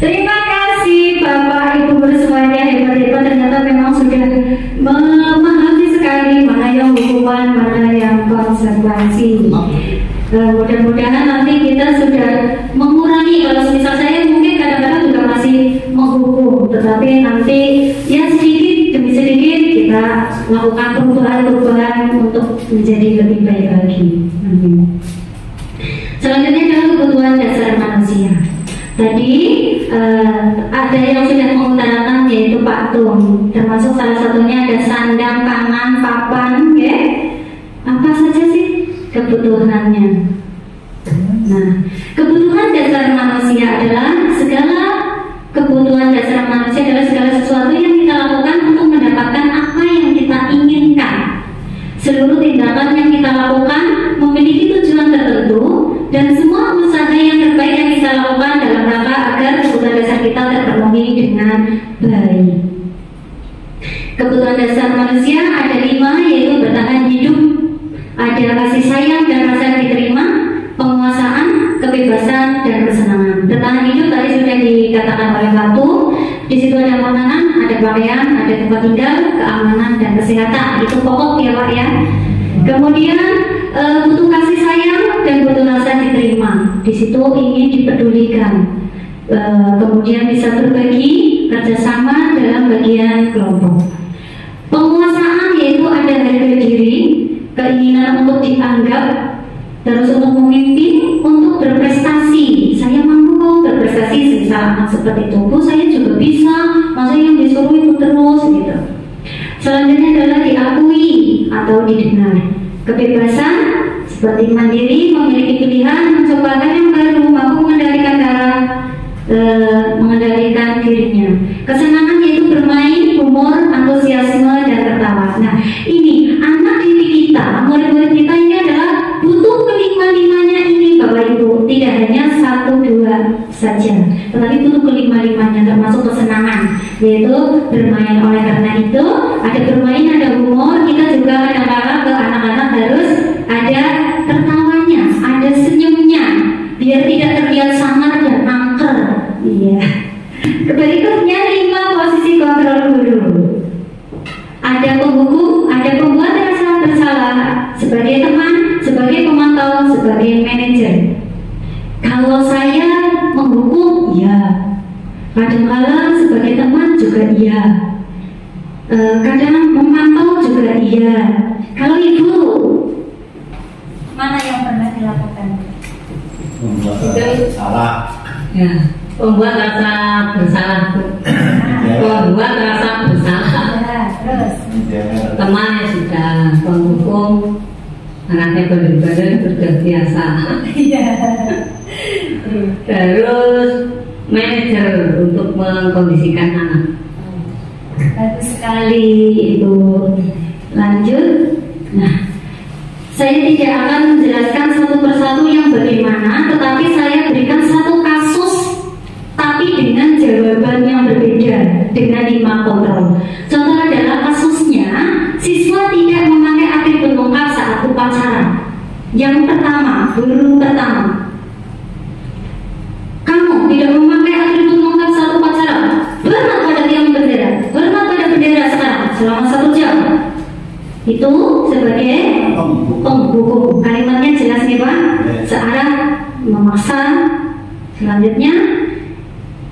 Terima kasih Bapak Ibu semuanya, hebat-hebat. Ternyata memang sudah memahami sekali mana yang hukuman, mana yang konsekuensi. Mudah-mudahan nanti kita sudah mengurangi. Kalau misal saya mungkin kadang-kadang juga masih menghukum, tetapi nanti ya sedikit demi sedikit kita lakukan perubahan-perubahan untuk menjadi lebih baik lagi. Selanjutnya adalah kebutuhan dasar manusia. Tadi ada yang sudah mengutarakan yaitu Pak Tung, termasuk salah satunya ada sandang, pangan, papan, ya. Apa saja sih kebutuhannya? Nah, kebutuhan dasar manusia adalah segala kebutuhan dasar manusia adalah segala sesuatu yang kita lakukan untuk mendapatkan apa yang kita inginkan. Seluruh tindakan yang kita lakukan memiliki tujuan tertentu dan semua usaha yang terbaik yang kita lakukan dalam rangka agar kebutuhan dasar kita terpenuhi dengan baik. Kebutuhan dasar manusia ada 5, yaitu bertahan hidup, ada kasih sayang dan rasa diterima, penguasaan, kebebasan dan kesenangan. Bertahan hidup tadi sudah dikatakan oleh Batu. Di situ ada makanan, ada pakaian, ada tempat tinggal, keamanan dan kesehatan. Itu pokok ya Pak ya. Kemudian butuh kasih sayang dan butuh rasa diterima. Di situ ingin dipedulikan. Kemudian bisa berbagi, kerjasama dalam bagian kelompok. Penguasaan yaitu ada harga diri, keinginan untuk dianggap, terus untuk memimpin, untuk berprestasi. Saya mampu kok berprestasi, misalnya seperti itu. Bu, saya juga bisa, masa yang disuruh itu terus gitu. Selanjutnya adalah diakui atau didengar. Kebebasan seperti mandiri, memiliki pilihan, mencoba hal yang baru, mampu mengendalikan dirinya. Kesenangan yaitu bermain, humor, antusiasme dan tertawa. Nah, ini anak didik kita, murid-murid kita ini adalah butuh kelima-limanya ini Bapak Ibu. Tidak hanya 1-2 saja, tetapi butuh kelima-limanya, termasuk kesenangan yaitu bermain. Oleh karena itu ada bermain, ada humor. Kita juga kadang-kadang ke anak-anak harus ada tertawanya, ada senyumnya, biar tidak terlihat sangat dan angker. Iya. Berikutnya 5 posisi kontrol guru. Ada penghukum, ada pembuat rasa bersalah, sebagai teman, sebagai pemantau, sebagai manajer. Kalau saya menghukum, ya. Kadang-kadang sebagai teman juga iya. Kadang memantau juga iya. Kalau ibu Mana yang pernah dilakukan? Membuat salah. Ya, membuat rasa bersalah. Membuat rasa bersalah. Ya, terus. Teman yang sudah menghukum anaknya benar-benar sudah biasa. Iya. Terus manajer untuk mengkondisikan anak. Bagus Sekali Ibu. Lanjut. Nah, saya tidak akan menjelaskan satu persatu yang bagaimana, tetapi saya berikan satu kasus tapi dengan jawaban yang berbeda dengan 5 kontrol. Contoh adalah kasusnya siswa tidak memakai atribut lengkap saat upacara. Yang pertama, guru pertama, kamu tidak memakai atribut lengkap saat upacara. Hormat pada tiang bendera, hormat pada bendera sekarang selama 1 jam. Itu sebagai penghukum. Kalimatnya jelas nih Pak, searah memaksa. Selanjutnya,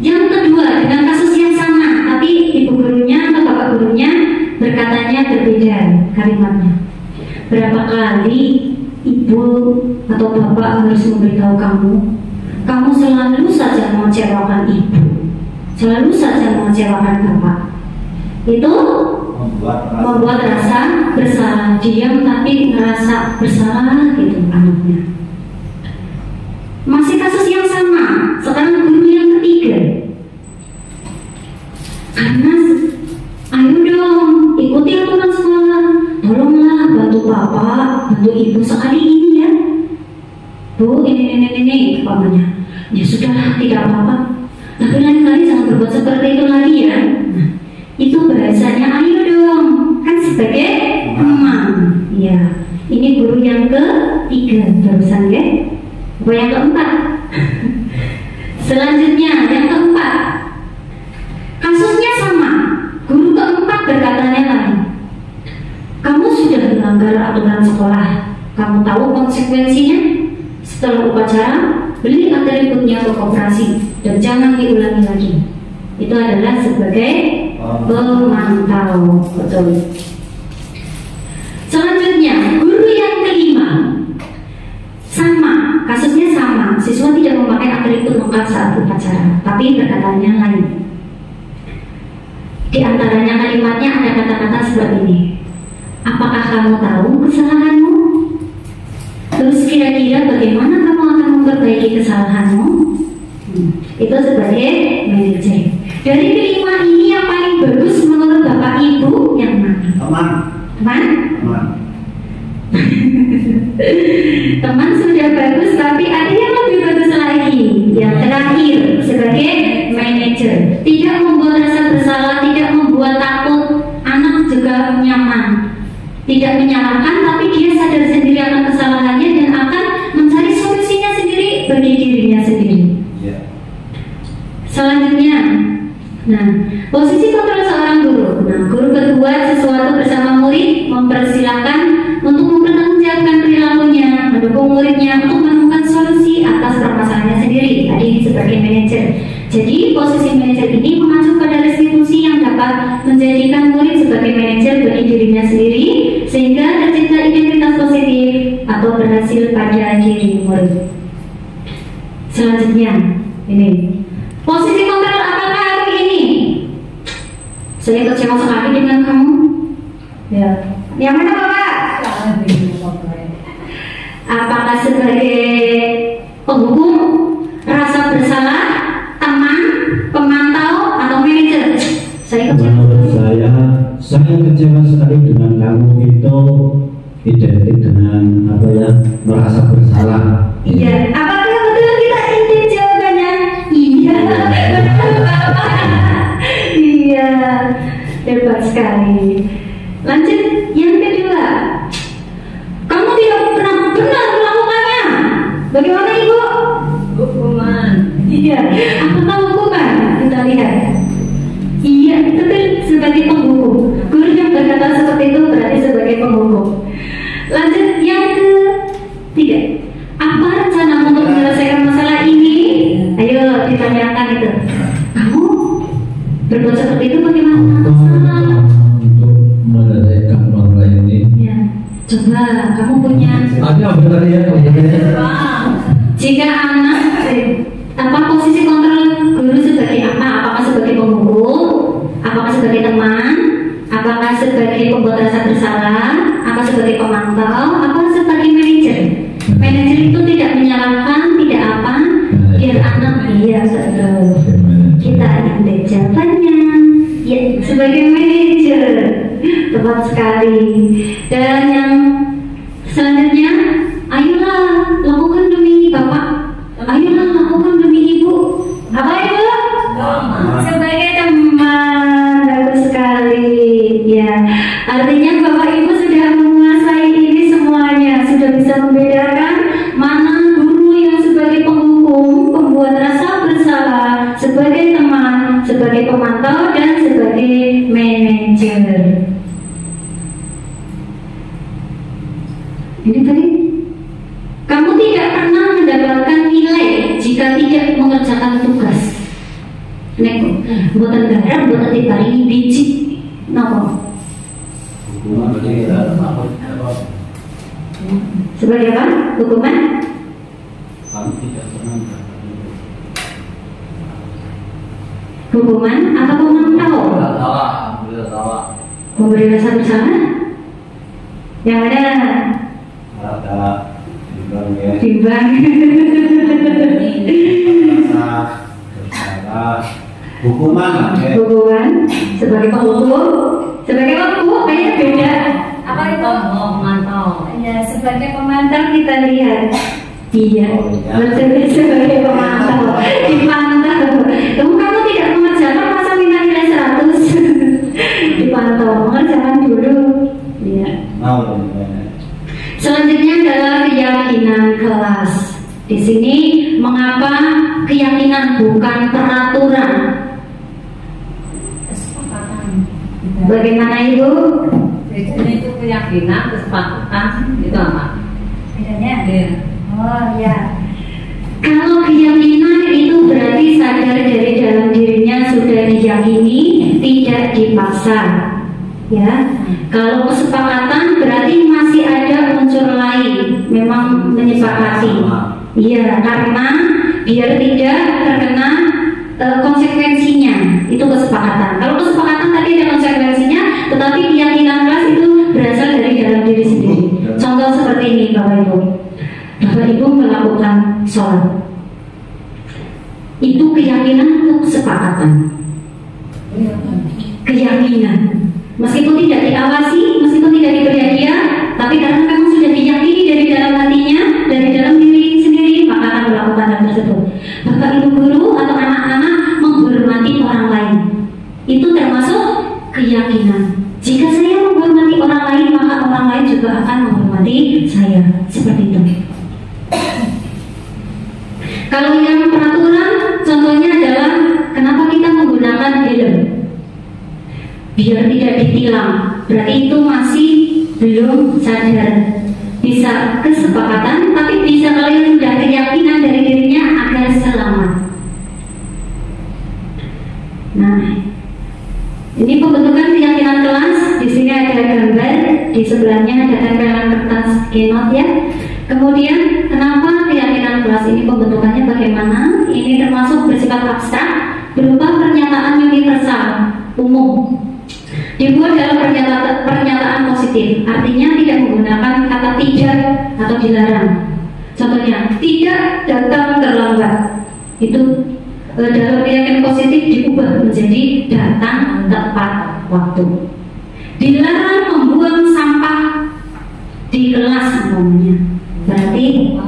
yang kedua dengan kasus yang sama, tapi ibu gurunya atau bapak gurunya berkatanya berbeda kalimatnya. Berapa kali ibu atau bapak harus memberitahu kamu selalu saja mengecewakan ibu, selalu saja mengecewakan bapak. Itu membuat rasa bersalah, diam tapi ngerasa bersalah gitu anaknya. Masih kasus yang sama, sekarang guru yang ketiga. Karena ayo dong ikuti aturan sekolah, tolonglah bantu bapak, bantu ibu sekali ini ya. Bu, ini pamannya. Ya sudahlah, tidak apa-apa. Tapi lain kali jangan berbuat seperti itu lagi ya. Nah, itu bahasanya ayo dong, kan sebagai teman. Ya, ini guru yang ketiga barusan ya. Yang keempat. Selanjutnya yang keempat, kasusnya sama, guru keempat berkatanya lain. Kamu sudah melanggar aturan sekolah, kamu tahu konsekuensinya. Setelah upacara, beli atributnya ke koperasi dan jangan diulangi lagi. Itu adalah sebagai pemantau. Betul. Selanjutnya, guru yang kelima, sama, kasusnya sama. Siswa tidak memakai atribut lengkap saat upacara, tapi berkatanya lain. Di antaranya kalimatnya ada kata-kata seperti ini. Apakah kamu tahu kesalahanmu? Terus kira-kira bagaimana kamu akan memperbaiki kesalahanmu? Itu sebagai manajer. Dari kelima ini yang paling bagus menurut Bapak Ibu yang mana? Teman? Teman sudah bagus, tapi ada yang lebih bagus lagi. Yang terakhir sebagai manajer, tidak membuat rasa bersalah, tidak membuat takut, anak juga nyaman, tidak menyalahkan, tapi dia sadar sendiri akan kesalahannya dan akan mencari solusinya sendiri bagi dirinya sendiri. Selanjutnya, nah, posisi kontrol seorang guru. Nah, guru berbuat sesuatu bersama murid, mempersilahkan untuk mempertanggungjawabkan perilakunya, mendukung muridnya untuk menemukan solusi atas permasalahannya sendiri. Tadi ini sebagai manajer. Jadi posisi manajer ini mengacu pada restitusi yang dapat menjadikan murid sebagai manajer bagi dirinya sendiri, sehingga tercipta identitas positif atau berhasil pada diri murid. Selanjutnya, ini posisi kontrol apakah hari ini? Saya kecewa sekali dengan kamu. Ya, yang mana Bapak? Apakah sebagai penghukum, rasa bersalah, teman, pemantau, atau manajer? Menurut saya kecewa sekali dengan kamu itu identik dengan apa ya, merasa bersalah. Iya. Apakah betul kita intip jawabannya? Iya. Iya. Hebat sekali. Lanjut yang kedua. Kamu tidak pernah benar melakukannya. Bagaimana Ibu? Hukuman. Iya. Apakah hukuman? Kita lihat. Iya, betul, sebagai penghukum. Guru yang berkata seperti itu berarti sebagai penghukum. Lanjut yang ketiga. Apa rencana untuk menyelesaikan masalah ini? Ayo ditanyakan itu. Kamu berbuat seperti itu bagaimana? Untuk menyelesaikan masalah ini, Ya. Coba kamu punya. Ada benar ya? Jika anak posisi kontrol guru sebagai apa? Apakah sebagai pembuku? Apakah sebagai teman? Apakah sebagai pembuat rasa bersalah? Apa sebagai pemantau? Apa sebagai manajer? Manajer itu tidak menyalahkan, tidak apa? Biar anak kita ada jawabannya. Ya, sebagai manajer, tepat sekali. Dan yang selanjutnya, ayolah lakukan demi bapak, ayolah lakukan demi ibu. Apa itu? Sebagai teman, bagus sekali. Ya, artinya bapak ibu sudah menguasai ini semuanya, sudah bisa membedakan mana guru yang sebagai penghukum, pembuat rasa bersalah, sebagai teman, sebagai pemantau, dan sebagai manajer. Ini tadi kamu tidak pernah mendapatkan nilai jika tidak mengerjakan tugas. Neko, buatan garam, buatan diparingi biji, nopo. Sebagai apa? Hukuman? Hukuman atau pemantau? Memberi rasa bersalah? Yang ada timbang. Hukuman Sebagai penghukum, sebagai penghukum kayaknya beda. Apa itu? Pemantau. Ya, sebagai pemantau kita lihat. Iya, betul, sebagai pemantau. Dipantau. Kamu tidak mengerjakan masa minta nilai 100. Dipantau, mengerjakan dulu. Iya. Selanjutnya adalah keyakinan kelas. Di sini mengapa keyakinan bukan peraturan? Bagaimana Ibu? Bedanya itu keyakinan, kesepakatan, itu apa? Bedanya? Iya. Oh ya. Kalau keyakinan itu berarti sadar dari dalam dirinya sudah diyakini, tidak dipaksa. Ya, kalau kesepakatan berarti masih ada unsur lain, memang menyepakati. Iya, karena biar tidak terkena konsekuensinya, itu kesepakatan. Kalau kesepakatan tadi ada konsekuensinya, tetapi keyakinan kelas itu berasal dari dalam diri sendiri. Contoh seperti ini, Bapak Ibu. Bapak Ibu melakukan sholat, itu keyakinan untuk kesepakatan. Keyakinan, meskipun tidak diawasi, meskipun tidak diberi hadiah, tapi karena kamu sudah diyakini dari dalam hatinya, dari dalam diri sendiri, maka akan melakukan hal tersebut. Bapak Ibu guru atau anak-anak menghormati orang lain, itu termasuk keyakinan. Jika saya menghormati orang lain, maka orang lain juga akan menghormati saya. Seperti itu. Kalau yang peraturan, contohnya adalah kenapa kita menggunakan helm? Biar tidak ditilang. Berarti itu masih belum sadar. Bisa kesepakatan, tapi bisa kalau yang sudah keyakinan dari dirinya agar selamat. Nah, ini pembentukan keyakinan kelas. Di sini ada gambar, di sebelahnya ada tempelan kertas keynote ya. Kemudian kenapa keyakinan kelas ini pembentukannya bagaimana? Ini termasuk bersifat abstrak, berupa pernyataan universal, umum. Dibuat dalam pernyataan positif, artinya tidak menggunakan kata tidak atau dilarang. Contohnya, tidak datang terlambat. Itu dalam keyakinan positif diubah menjadi datang tepat waktu. Dilarang membuang sampah di kelas umpamanya. Berarti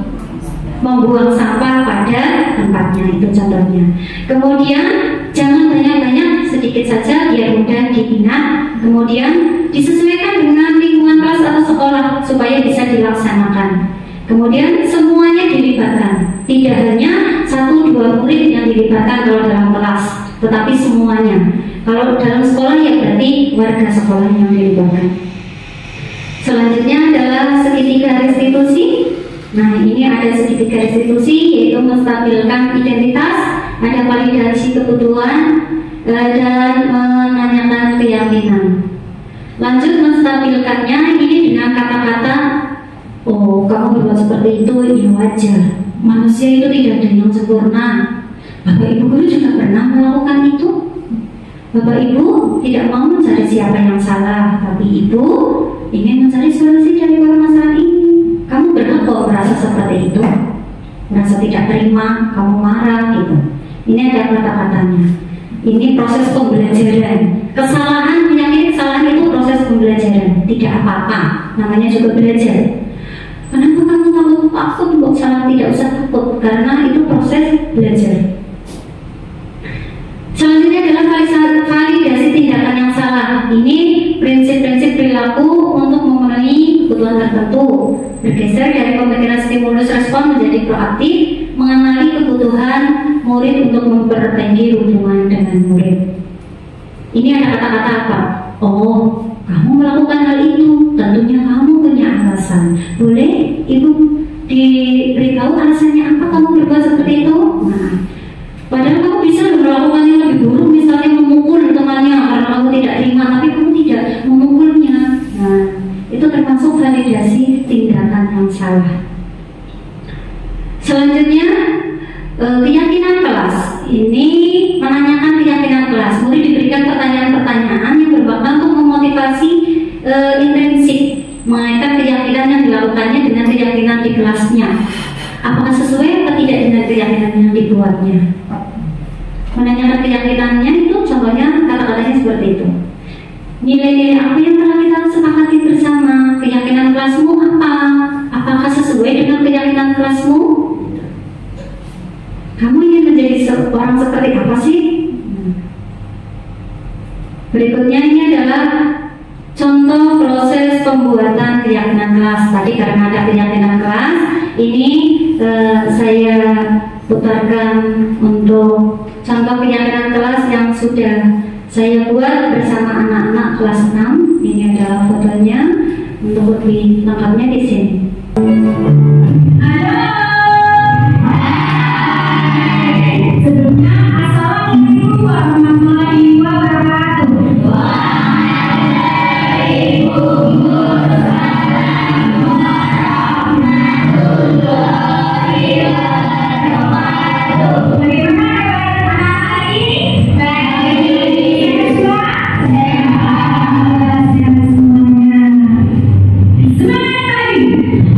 membuang sampah pada tempatnya, itu contohnya. Kemudian jangan banyak-banyak, sedikit saja biar mudah diingat. Kemudian disesuaikan dengan lingkungan kelas atau sekolah supaya bisa dilaksanakan. Kemudian semuanya dilibatkan, tidak hanya 1-2 murid yang dilibatkan kalau dalam kelas, tetapi semuanya. Kalau dalam sekolah ya berarti warga sekolah yang dilibatkan. Selanjutnya adalah segitiga restitusi. Nah, ini ada segitiga restitusi, yaitu menstabilkan identitas, ada validasi kebutuhan, dan menanyakan keyakinan. Lanjut menstabilkannya ini dengan kata-kata, oh kamu berbuat seperti itu, ya wajar. Manusia itu tidak ada yang sempurna. Bapak Ibu guru juga pernah melakukan itu. Bapak Ibu tidak mau mencari siapa yang salah, tapi Ibu ingin mencari solusi dari masalah ini. Kamu berhak kok merasa seperti itu, merasa tidak terima, kamu marah gitu. Ini ada kata-katanya. Ini proses pembelajaran. Kesalahan, meyakini kesalahan itu proses pembelajaran. Tidak apa-apa, namanya juga belajar. Kenapa kamu takut untuk salah? Tidak usah takut, karena itu proses belajar. Selanjutnya adalah validasi tindakan yang salah. Ini prinsip-prinsip perilaku untuk memenuhi kebutuhan tertentu. Bergeser dari pemikiran stimulus respon menjadi proaktif, mengenali kebutuhan murid untuk memperbaiki hubungan dengan murid. Ini ada kata-kata apa? Oh, kamu melakukan hal itu, tentunya kamu punya alasan. Boleh Ibu diberitahu alasannya apa kamu berbuat seperti itu? Nah, padahal kamu bisa melakukan yang lebih buruk, misalnya memukul temannya karena kamu tidak terima, tapi kamu tidak memukulnya. Nah, itu termasuk validasi tindakan yang salah. Selanjutnya, keyakinan kelas. Ini menanyakan keyakinan kelas. Murid diberikan pertanyaan-pertanyaan yang bermakna untuk memotivasi intrinsik, mengaitkan keyakinan yang dilakukannya dengan keyakinan di kelasnya. Apakah sesuai atau tidak dengan keyakinan yang dibuatnya? Menanyakan keyakinannya itu contohnya kata-katanya seperti itu. Nilai-nilai apa yang telah kita sepakati bersama? Keyakinan kelasmu apa? Apakah sesuai dengan keyakinan kelasmu? Kamu ingin menjadi seorang seperti apa sih? Berikutnya ini adalah contoh proses pembuatan keyakinan kelas. Tadi karena ada keyakinan kelas, ini saya putarkan untuk contoh keyakinan kelas yang sudah saya buat bersama anak-anak kelas 6. Ini adalah fotonya. Untuk lebih lengkapnya di sini. Sebelumnya, assalamualaikum warahmatullahi wabarakatuh. Semangat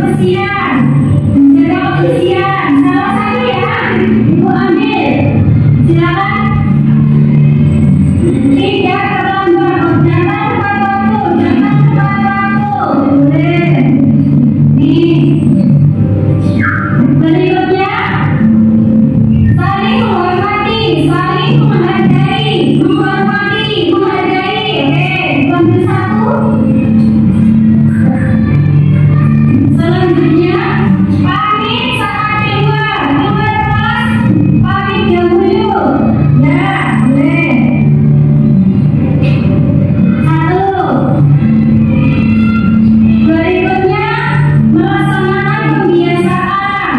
kebersihan. Menjaga kebersihan. Salah satu ya, Ibu ambil. Silakan. Tidak terlambat. Jangan tepat waktu. Jangan tepat waktu. Boleh. Nih. Berikutnya, saling menghormati, saling menghargai, menghormati, menghargai. Oke, ambil satu. Selanjutnya, pamit saat keluar kelas, pamit dahulu. Ya, boleh. Satu. Berikutnya, melaksanakan kebiasaan.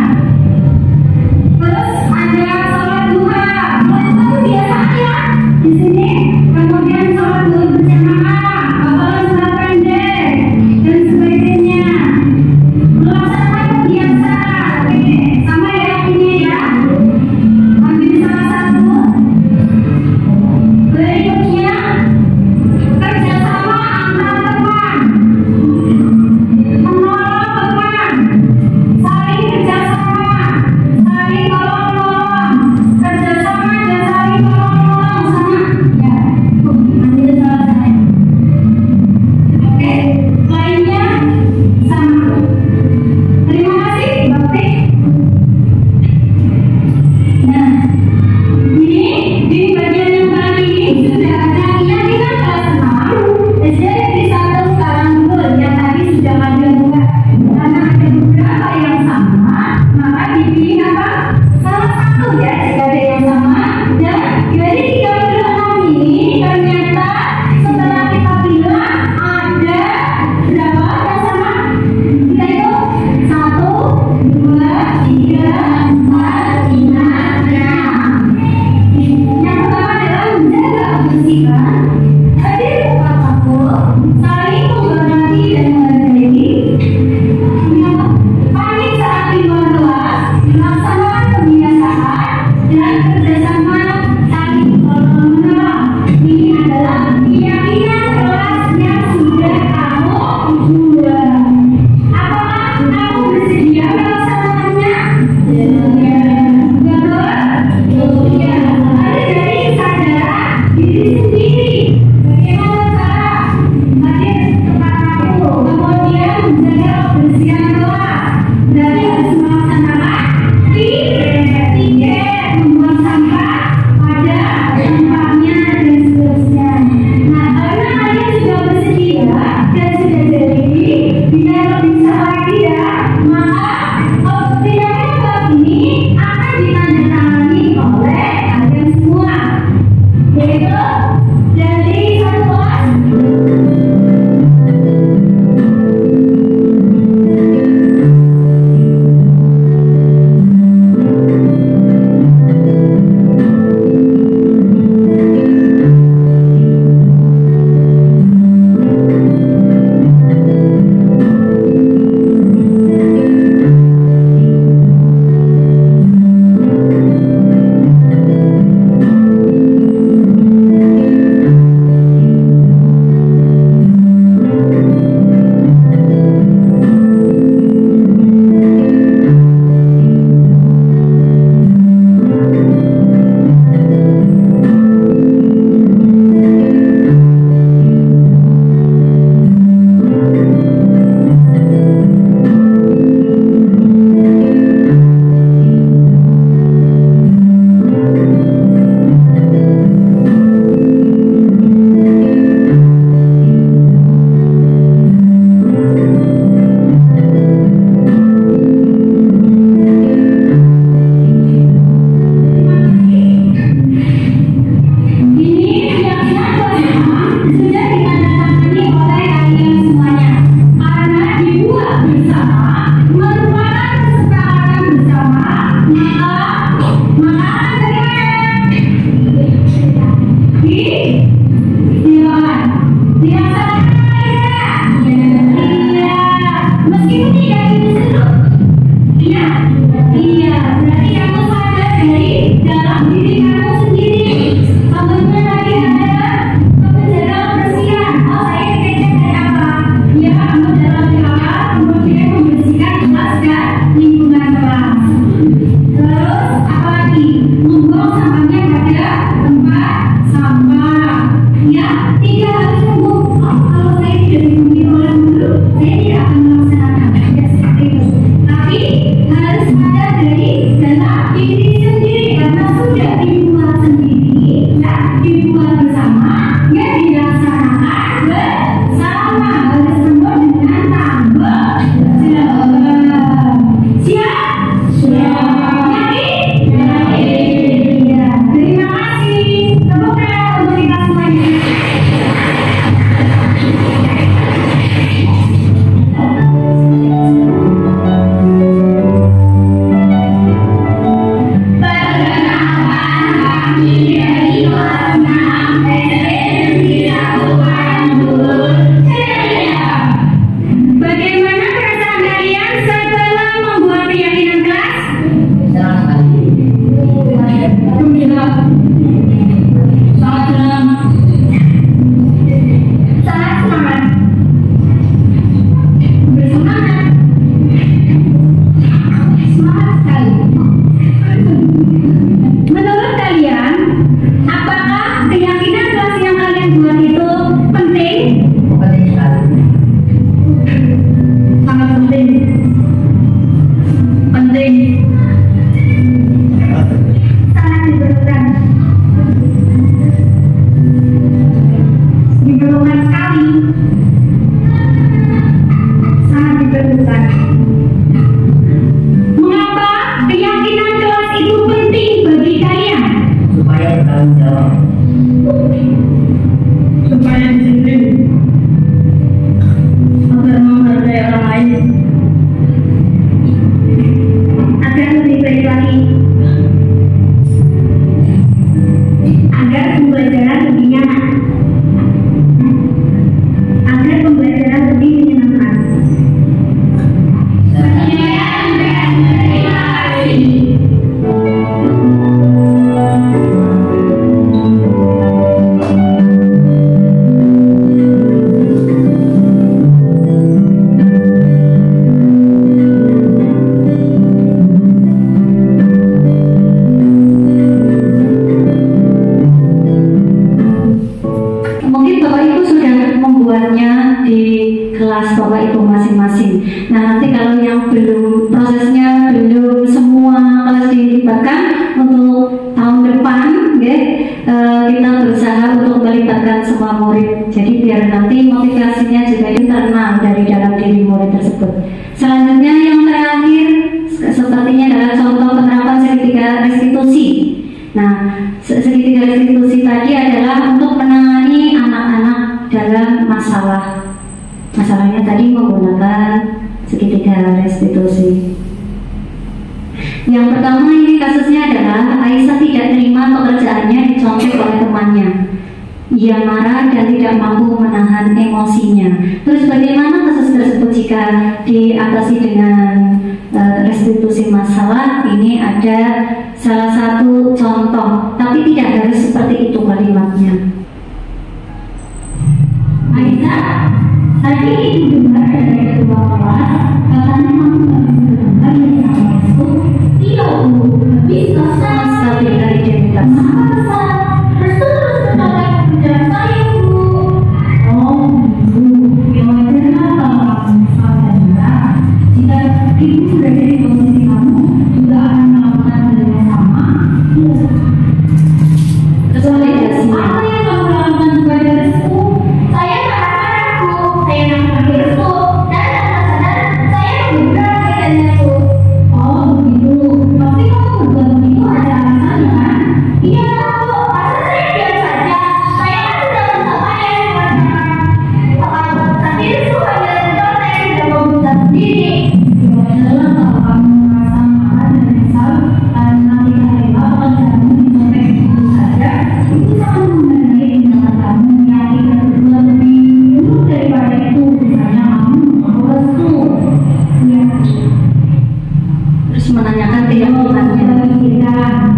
Terus ada sholat duha. Itu kebiasaan ya. Di sini kemudian sholat duha berjamaah, hafalan surat pendek dan sebagainya. Melaksanakan kebiasaan. Oke, sama ya ini ya. Ambil salah satu. Berikutnya, kerjasama antar teman. Menolong teman. Saling kerjasama, saling tolong-menolong, kerjasama dan saling tolong-menolong sama. Ya, ambil salah saya. Oke, lainnya sama. Terima kasih, Bapak. Nah, ini di bagian yang kali ini sudah ada keyakinan kelas 6 SD Negeri 1 Karangdul yang tadi sudah ada juga. Karena ada beberapa yang sama, maka dipilih apa? Salah satu ya, jika ada yang sama. Dan dari 36 ini ternyata setelah kita bilang ada berapa yang sama? Kita hitung 1, 2, 3, 4, 5, 6. Yang pertama adalah menjaga kebersihan, hadir tepat waktu, saling menghormati dan menghargai, pamit saat di luar kelas, melaksanakan kebiasaan, dan kerjasama saling tolong-menolong. Ini adalah keyakinan kelas yang sudah kamu buat. Apakah kamu bersedia melaksanakannya? Ya. Betul? Ya. Ada dari kesadaran diri sendiri. Bagaimana cara hadir tepat waktu, kemudian menjaga kebersihan kelas. Berarti harus melaksanakan tiket, membuang sampah pada tempatnya dan seterusnya. Nah, karena kalian sudah bersedia dan sudah jadi, biar lebih bisa lagi ya, maka keyakinan kelas ini akan ditandatangani oleh kalian semua, yaitu dari satu kelas. Membersihkan Masalahnya tadi menggunakan segitiga restitusi. Yang pertama ini kasusnya adalah Aisyah tidak terima pekerjaannya dicontek oleh temannya. Ia marah dan tidak mampu menahan emosinya. Terus bagaimana kasus tersebut jika diatasi dengan restitusi masalah? Ini ada salah satu contoh, tapi tidak harus seperti itu kalimatnya. Aisyah, tadi itu dengar dari ketua kelas, katanya kamu nggak bisa dengar ya sama itu. Iya bu, bisa Tapi dari identitas. masa terus menolak pekerjaan saya bu. Oh bu, yang wajar lah kalau kamu sadar jika ibu berada di posisi kamu juga akan melakukan hal yang sama. Iya. Terus validasinya. Apa yang kamu lakukan kepada Restu? Saya marah-marah bu, saya nangkap Restu dan tanpa sadar saya menggibran badannya bu. Oh begitu, pasti kamu berbuat begitu ada alasannya kan? Iya bu, masa saya diam saja? Saya kan sudah mencapai yang kewajaran. Tapi Restu hanya mencontoh saya tidak mau bisa sendiri. Ya wajarlah kalau kamu merasa marah dan menyesal karena tidak rela pekerjaanmu dicontek begitu saja. Itu sangat mengenai tindakan kamu yang tidak berbuat lebih buruk daripada itu. Misalnya kamu membawa Restu. Ya. Terus menanyakan keyakinannya.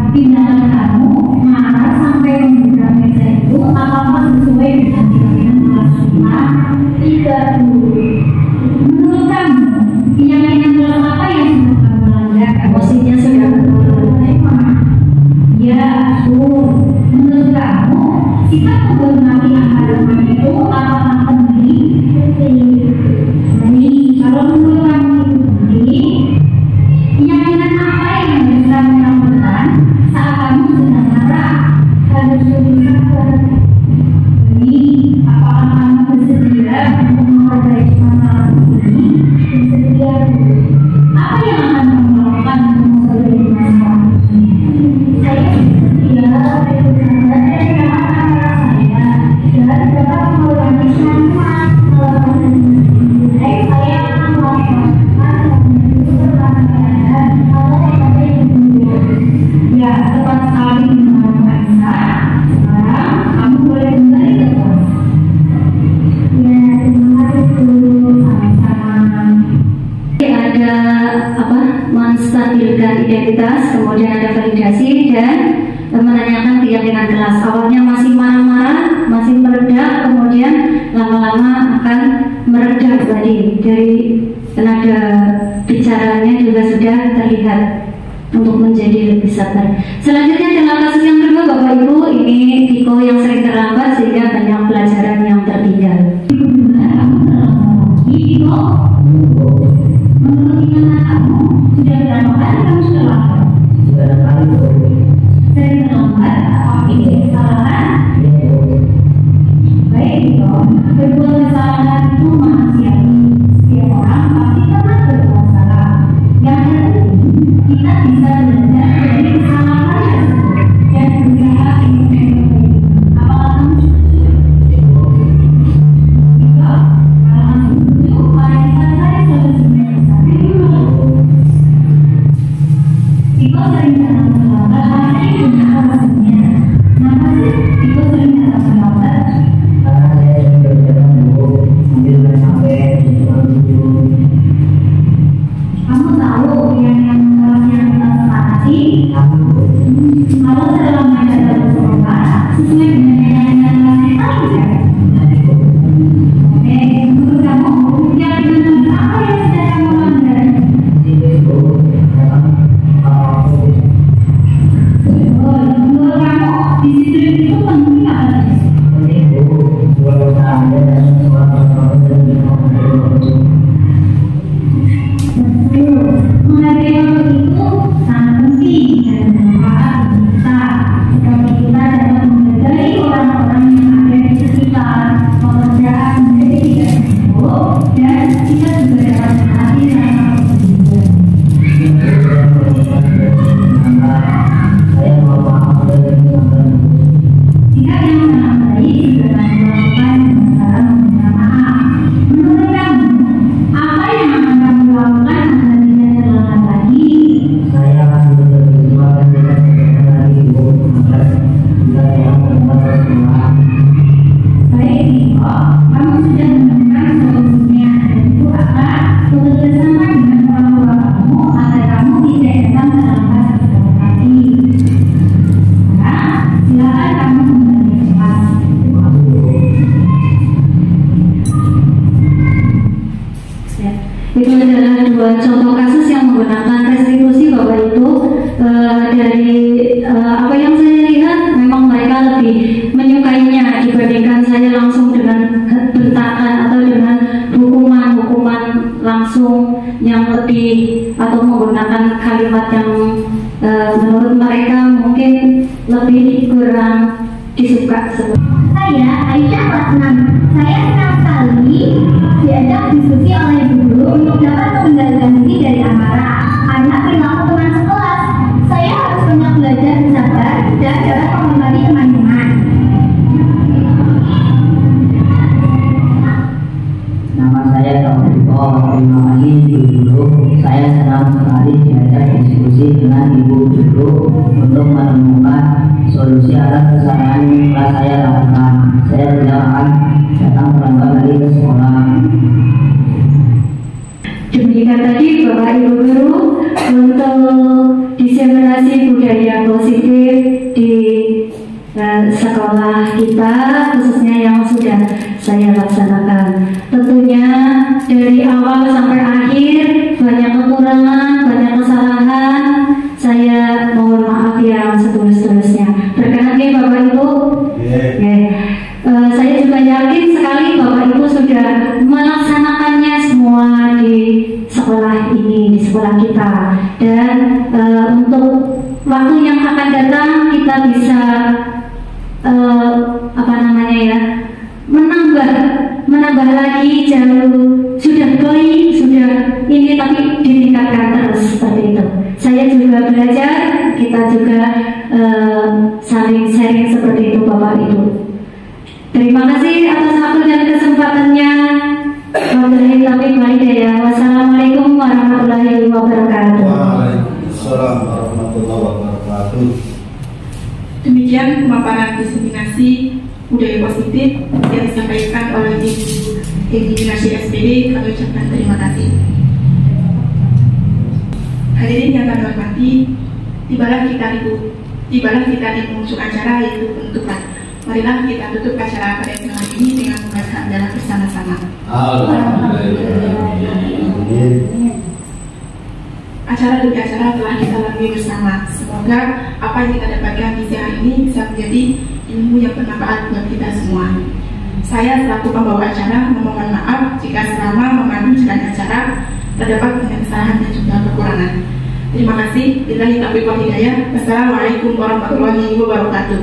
Tindakan kamu marah sampai memberikan meja itu apakah sesuai dengan keyakinan kelas kita? Tidak bu. Menurut kamu keyakinan kelas apa yang sudah kamu langgar? Emosinya sudah Ya bu. Menurut kamu sikap menghormati agama itu apakah penting? Jadi kalau menurut kamu itu penting, keyakinan apa yang harus kamu lakukan saat kamu sedang marah? Harus lebih sabar. Jadi, apakah kamu bersedia untuk memperbaiki ada menstabilkan identitas, kemudian ada validasi dan menanyakan keyakinan kelas. Awalnya masih marah-marah, masih meredah, kemudian lama-lama akan meredah tadi. Dari tenaga bicaranya juga sudah terlihat untuk menjadi lebih sabar. Selanjutnya adalah kasus yang kedua, Bapak Ibu. Ini Tiko yang sering terlambat sehingga banyak pelajaran yang tertinggal. Tiko, menurut ingat kamu, sudah berapa kali kamu sudah lambat? Sering terlambat, apa ini kesalahan? Baik, Tiko, berbuat kesalahan itu manusiawi. Setiap orang pasti pernah berbuat salah. Yang terpenting, kita bisa belajar dari kesalahan tersebut dan berusaha untuk memperbaiki. Apakah kamu setuju? Tiko, kalau kamu setuju, mari kita cari solusinya bersama. Tiko sering datang terlambat, pasti punya alasannya. Kenapa sih Tiko sering datang terlambat? Karena saya sudah berjalan dulu, sambil sampai Kamu tahu yang kita sepakati? Kalau terlambat datang sekolah, sesuai dengan yang kita tidak. Oke, menurut kamu, yang benar apa yang sudah kamu langgar? Menurut kamu, disiplin itu penting apa? Menghargai waktu itu sangat penting dan bermanfaat bagi kita. Seperti kita dapat menghargai orang-orang yang ada di sekitar, pekerjaan menjadi tidak sibuk, dan kita juga dapat melatih rasa perlindungan. Jika yang sangat baik sudah melakukan dengan cara meminta maaf. Menurut kamu, apa yang akan kamu lakukan agar tidak terulang lagi? saya akan berdoa dan berdoa lagi ibu agar kita yang berdoa semua. Baik, Tiko, kamu sudah menemukan solusinya dan itu akan bekerjasama dengan orang tua kamu agar kamu tidak datang terlambat sekali lagi. Sekarang, silakan kamu kembali ke kelas. Ya, itu adalah dua contoh kasus yang menggunakan restitusi, Bapak Ibu. Dari apa yang saya lihat, memang mereka lebih menyukainya dibandingkan saya langsung dengan bentakan atau dengan hukuman langsung yang lebih, atau menggunakan kalimat yang menurut mereka mungkin lebih kurang disuka. Saya Aisyah kelas 6. Saya senang sekali diajak diskusi oleh guru untuk dapat mengendalikan diri dari amarah karena perilaku teman sekelas. Saya harus banyak belajar sabar dan dapat menghormati teman-teman. Nama saya Taufiko. Terima kasih Ibu Guru. Saya senang sekali diajak diskusi dengan Ibu Guru untuk menemukan solusi atas kesalahan yang telah saya lakukan. Saya tidak akan datang terlambat lagi ke sekolah. Demikian tadi Bapak Ibu Guru untuk diseminasi budaya positif di sekolah kita, khususnya yang sudah saya laksanakan. Tentunya dari awal sampai akhir banyak kekurangan, banyak kesalahan. Saya mohon maaf yang setulus-tulusnya. Berkenan ya Bapak Ibu? Saya juga yakin sekali Bapak Ibu sudah melaksanakannya semua di sekolah ini, di sekolah kita. Dan untuk waktu yang akan datang kita bisa menambah lagi jauh, sudah baik, sudah ini, tapi ditingkatkan terus seperti itu. Saya juga belajar, kita juga saling sharing seperti itu Bapak Ibu. Terima kasih atas waktu dan kesempatannya. Wassalamualaikum warahmatullahi wabarakatuh. Waalaikumsalam warahmatullahi wabarakatuh. Demikian pemaparan diseminasi budaya positif yang disampaikan oleh Ibu Diminasi SPD. Kami ucapkan terima kasih. Hadirin yang kami hormati, tibalah kita di penghujung acara, yaitu penutupan. Marilah kita tutup acara pada siang hari ini dengan membaca hamdalah bersama-sama. Acara demi acara telah kita lalui bersama. Semoga apa yang kita dapatkan di siang hari ini bisa menjadi ilmu yang bermanfaat buat kita semua. Saya selaku pembawa acara memohon maaf jika selama memandu jalan acara terdapat banyak kesalahan dan juga kekurangan. Terima kasih. Billahi taufiq wal hidayah. Wassalamualaikum warahmatullahi wabarakatuh.